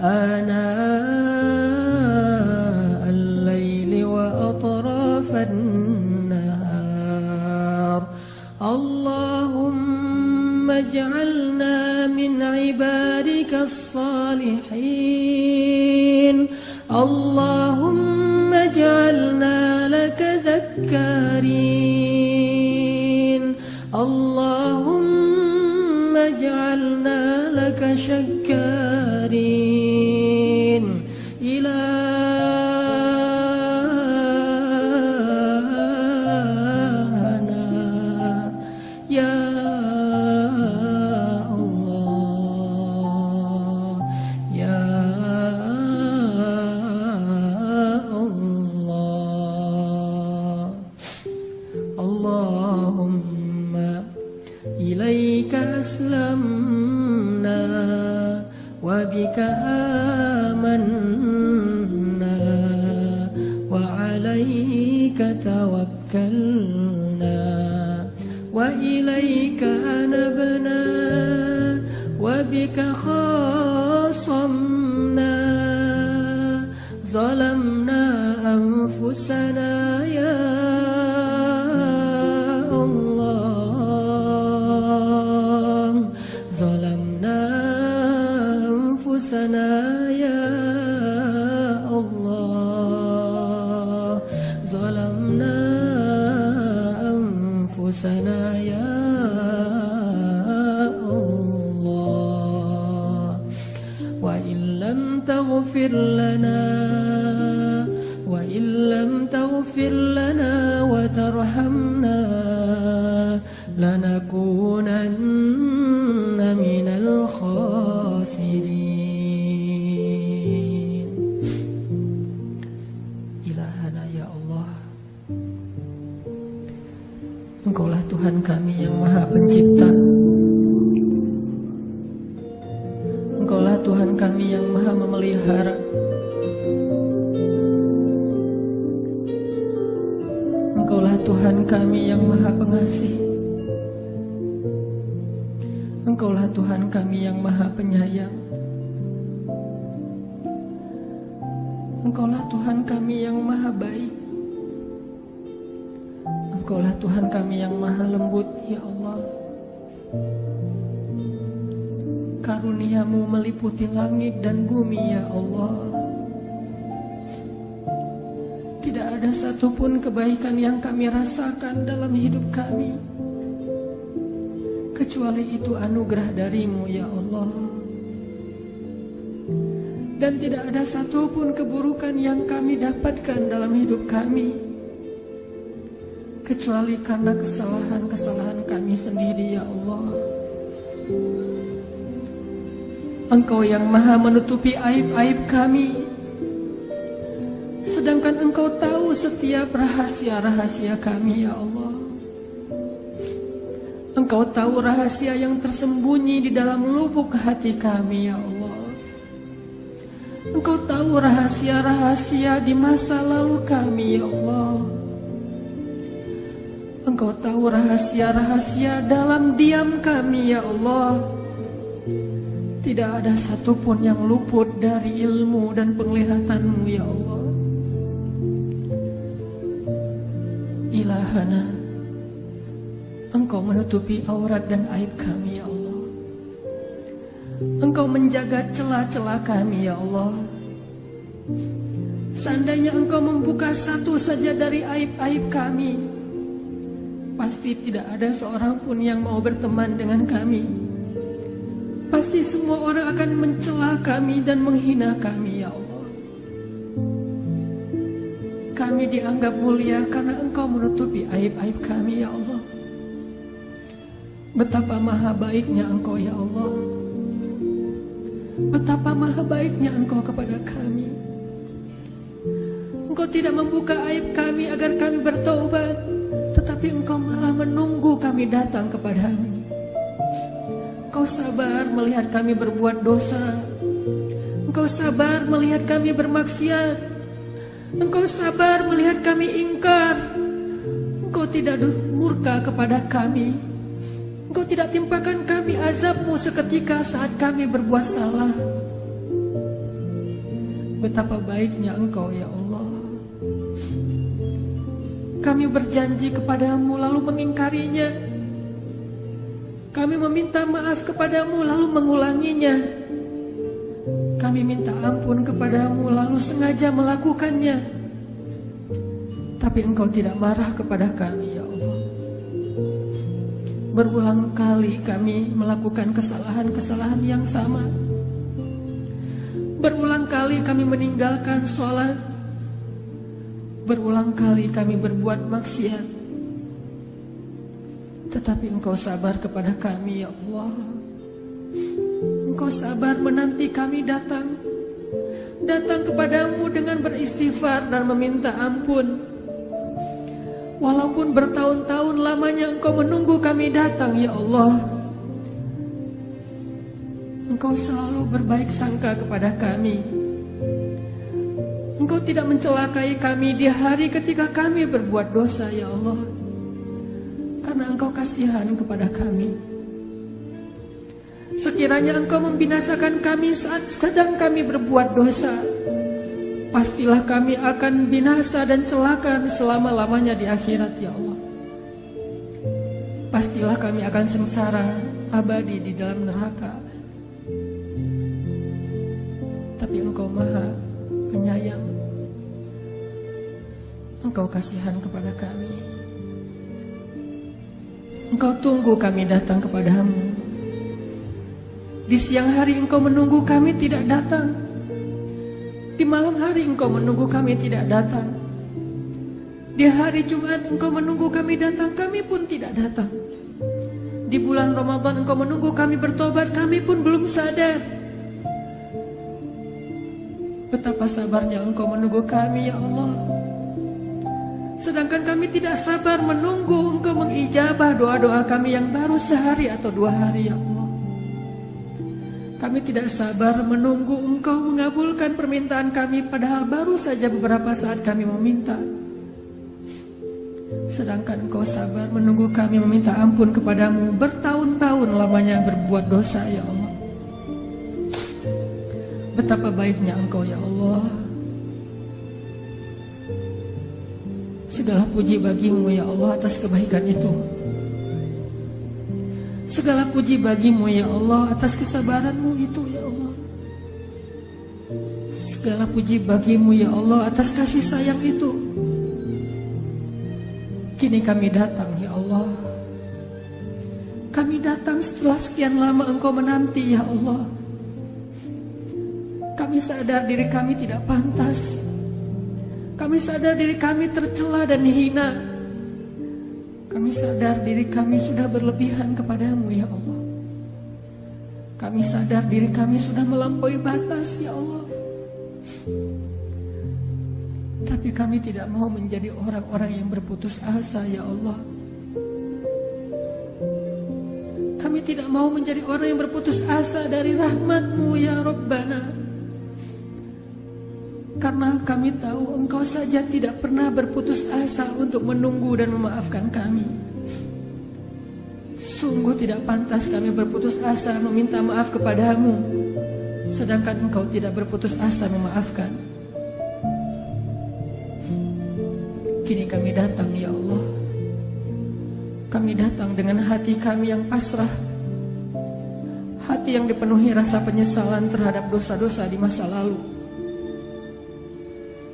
آناء الليل وأطراف النهار اللهم اجعلنا من عبادك الصالحين اللهم اجعلنا لك ذكارين اللهم اجعلنا لك شكارين إلهنا يا الله يا الله اللهم إليك أسلمنا وبك آمنا وعليك توكلنا وإليك أنبنا وبك خاصمنا ظلمنا أنفسنا يا الله ظلمنا أنفسنا يا الله ظلمنا أنفسنا يا الله وإن لم تغفر لنا وإن لم تغفر لنا وترحمنا لنكونن من الخاسرين إلهنا يا Allah, Engkaulah Tuhan kami yang Maha Pencipta. Engkaulah Tuhan kami yang Maha Memelihara. Engkaulah Tuhan kami yang Maha Pengasih. Engkaulah Tuhan kami yang Maha Penyayang. Engkaulah Tuhan kami yang Maha Baik. Engkaulah Tuhan kami yang Maha Lembut, ya Allah. Karuniamu meliputi langit dan bumi, ya Allah. Tidak ada satupun kebaikan yang kami rasakan dalam hidup kami kecuali itu anugerah darimu, ya Allah. Dan tidak ada satupun keburukan yang kami dapatkan dalam hidup kami kecuali karena kesalahan-kesalahan kami sendiri, ya Allah. Engkau yang Maha menutupi aib-aib kami, sedangkan Engkau tahu setiap rahasia-rahasia kami, ya Allah. Engkau tahu rahasia yang tersembunyi di dalam lubuk hati kami, ya Allah. Engkau tahu rahasia-rahasia di masa lalu kami, ya Allah. Engkau tahu rahasia-rahasia dalam diam kami, ya Allah. Tidak ada satupun yang luput dari ilmu dan penglihatan-Mu, ya Allah. Ilahana, Engkau menutupi aurat dan aib kami, ya Allah. Engkau menjaga celah-celah kami, ya Allah. Seandainya Engkau membuka satu saja dari aib-aib kami, pasti tidak ada seorang pun yang mau berteman dengan kami. Pasti semua orang akan mencela kami dan menghina kami, ya Allah. Kami dianggap mulia karena Engkau menutupi aib-aib kami, ya Allah. Betapa maha baiknya Engkau, ya Allah. Betapa maha baiknya Engkau kepada kami. Engkau tidak membuka aib kami agar kami bertaubat, tetapi Engkau malah menunggu kami datang kepada-Mu. Engkau sabar melihat kami berbuat dosa. Engkau sabar melihat kami bermaksiat. Engkau sabar melihat kami ingkar. Engkau tidak murka kepada kami. Engkau tidak timpakan kami azab-Mu seketika saat kami berbuat salah. Betapa baiknya Engkau ya Allah. Kami berjanji kepadamu lalu mengingkarinya. Kami meminta maaf kepadamu lalu mengulanginya. Kami minta ampun kepadamu lalu sengaja melakukannya. Tapi Engkau tidak marah kepada kami ya Allah. Berulang kali kami melakukan kesalahan-kesalahan yang sama. Berulang kali kami meninggalkan sholat. Berulang kali kami berbuat maksiat. Tetapi Engkau sabar kepada kami ya Allah. Engkau sabar menanti kami datang kepadamu dengan beristighfar dan meminta ampun. Walaupun bertahun-tahun lamanya Engkau menunggu kami datang ya Allah, Engkau selalu berbaik sangka kepada kami. Engkau tidak mencelakai kami di hari ketika kami berbuat dosa ya Allah, karena Engkau kasihan kepada kami. Sekiranya Engkau membinasakan kami saat sedang kami berbuat dosa, pastilah kami akan binasa dan celaka selama-lamanya di akhirat ya Allah. Pastilah kami akan sengsara abadi di dalam neraka. Tapi Engkau Maha Penyayang. Engkau kasihan kepada kami. Engkau tunggu kami datang kepadamu. Di siang hari Engkau menunggu kami tidak datang. Di malam hari Engkau menunggu kami tidak datang. Di hari Jumat Engkau menunggu kami datang, kami pun tidak datang. Di bulan Ramadan Engkau menunggu kami bertobat, kami pun belum sadar. Betapa sabarnya Engkau menunggu kami ya Allah. Sedangkan kami tidak sabar menunggu Engkau mengijabah doa-doa kami yang baru sehari atau 2 hari ya Allah. Kami tidak sabar menunggu Engkau mengabulkan permintaan kami, padahal baru saja beberapa saat kami meminta. Sedangkan Engkau sabar menunggu kami meminta ampun kepadamu bertahun-tahun lamanya berbuat dosa ya Allah. Betapa baiknya Engkau ya Allah. Segala puji bagimu ya Allah atas kebaikan itu. Segala puji bagimu ya Allah atas kesabaranmu itu ya Allah. Segala puji bagimu ya Allah atas kasih sayang itu. Kini kami datang ya Allah. Kami datang setelah sekian lama Engkau menanti ya Allah. Kami sadar diri kami tidak pantas. Kami sadar diri kami tercela dan hina. Kami sadar diri kami sudah berlebihan kepadamu ya Allah. Kami sadar diri kami sudah melampaui batas ya Allah. Tapi kami tidak mau menjadi orang-orang yang berputus asa ya Allah. Kami tidak mau menjadi orang yang berputus asa dari rahmat-Mu ya Rabbana. Karena kami tahu Engkau saja tidak pernah berputus asa untuk menunggu dan memaafkan kami. Sungguh tidak pantas kami berputus asa meminta maaf kepadamu, sedangkan Engkau tidak berputus asa memaafkan. Kini kami datang ya Allah. Kami datang dengan hati kami yang pasrah, hati yang dipenuhi rasa penyesalan terhadap dosa-dosa di masa lalu.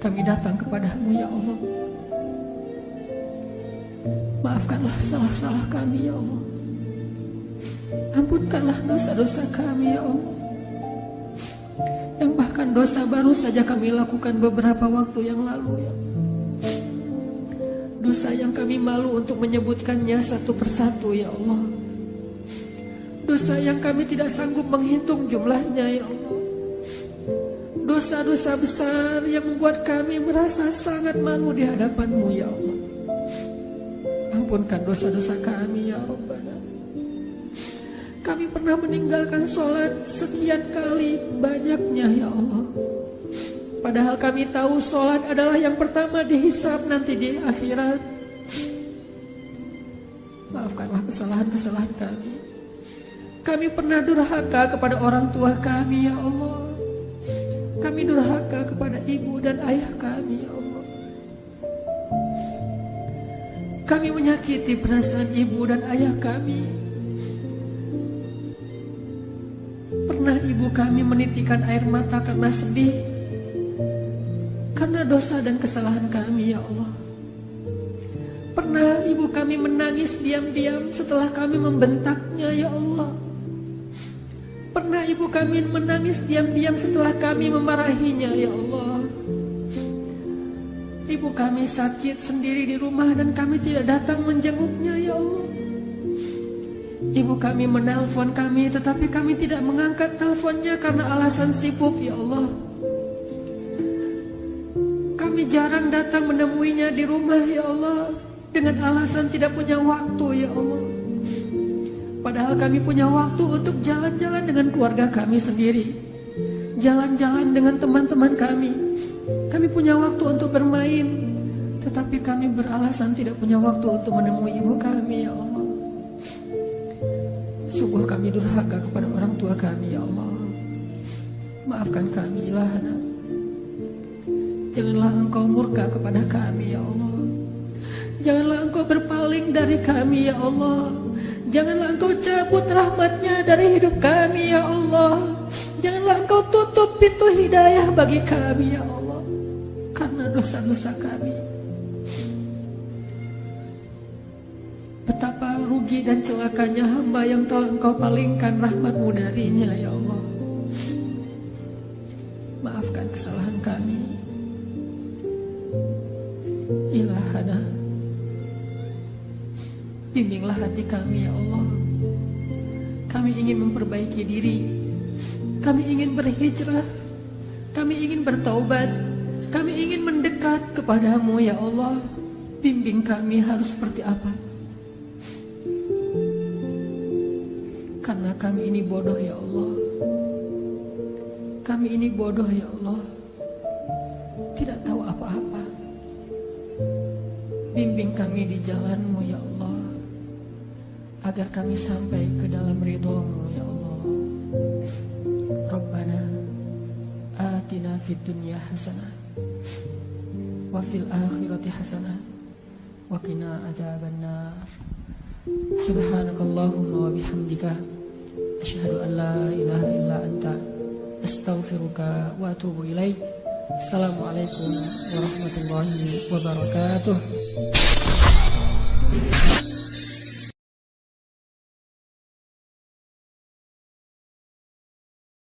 Kami datang kepadamu ya Allah. Maafkanlah salah-salah kami ya Allah. Ampunkanlah dosa-dosa kami ya Allah. Yang bahkan dosa baru saja kami lakukan beberapa waktu yang lalu ya Allah. Dosa yang kami malu untuk menyebutkannya satu persatu ya Allah. Dosa yang kami tidak sanggup menghitung jumlahnya ya Allah. Dosa-dosa besar yang membuat kami merasa sangat malu di hadapan-Mu ya Allah. Ampunkan dosa-dosa kami ya Rabbana. Kami pernah meninggalkan sholat sekian kali banyaknya ya Allah. Padahal kami tahu sholat adalah yang pertama dihisab nanti di akhirat. Maafkanlah kesalahan-kesalahan kami. Kami pernah durhaka kepada orang tua kami ya Allah. Kami durhaka kepada ibu dan ayah kami, ya Allah. Kami menyakiti perasaan ibu dan ayah kami. Pernah ibu kami menitikan air mata karena sedih, karena dosa dan kesalahan kami, ya Allah. Pernah ibu kami menangis diam-diam setelah kami membentaknya, ya Allah. Pernah ibu kami menangis diam-diam setelah kami memarahinya, ya Allah. Ibu kami sakit sendiri di rumah dan kami tidak datang menjenguknya, ya Allah. Ibu kami menelpon kami tetapi kami tidak mengangkat teleponnya karena alasan sibuk, ya Allah. Kami jarang datang menemuinya di rumah, ya Allah, dengan alasan tidak punya waktu, ya Allah. Padahal kami punya waktu untuk jalan-jalan dengan keluarga kami sendiri, jalan-jalan dengan teman-teman kami. Kami punya waktu untuk bermain, tetapi kami beralasan tidak punya waktu untuk menemui ibu kami, ya Allah. Sungguh kami durhaka kepada orang tua kami, ya Allah. Maafkan kami, Ilahana. Janganlah Engkau murka kepada kami, ya Allah. Janganlah Engkau berpaling dari kami, ya Allah. Janganlah Engkau cabut rahmat-Nya dari hidup kami, ya Allah. Janganlah Engkau tutup pintu hidayah bagi kami, ya Allah, karena dosa-dosa kami. Betapa rugi dan celakanya hamba yang telah Engkau palingkan rahmat-Mu darinya, ya Allah. Maafkan kesalahan kami, Ilahana. Bimbinglah hati kami, ya Allah. Kami ingin memperbaiki diri. Kami ingin berhijrah. Kami ingin bertaubat. Kami ingin mendekat kepadamu, ya Allah. Bimbing kami harus seperti apa. Karena kami ini bodoh, ya Allah. Kami ini bodoh, ya Allah. Tidak tahu apa-apa. Bimbing kami di jalan-Mu, ya Allah, agar kami sampai ke dalam ridho-Mu, ya Allah. Rabbana atina fid dunya hasanah wa fil akhirati hasanah wa qina adzabannar. Subhanakallahumma wa bihamdika asyhadu an la ilaha illa anta astaghfiruka wa atubu ilaik. Assalamualaikum warahmatullahi wabarakatuh.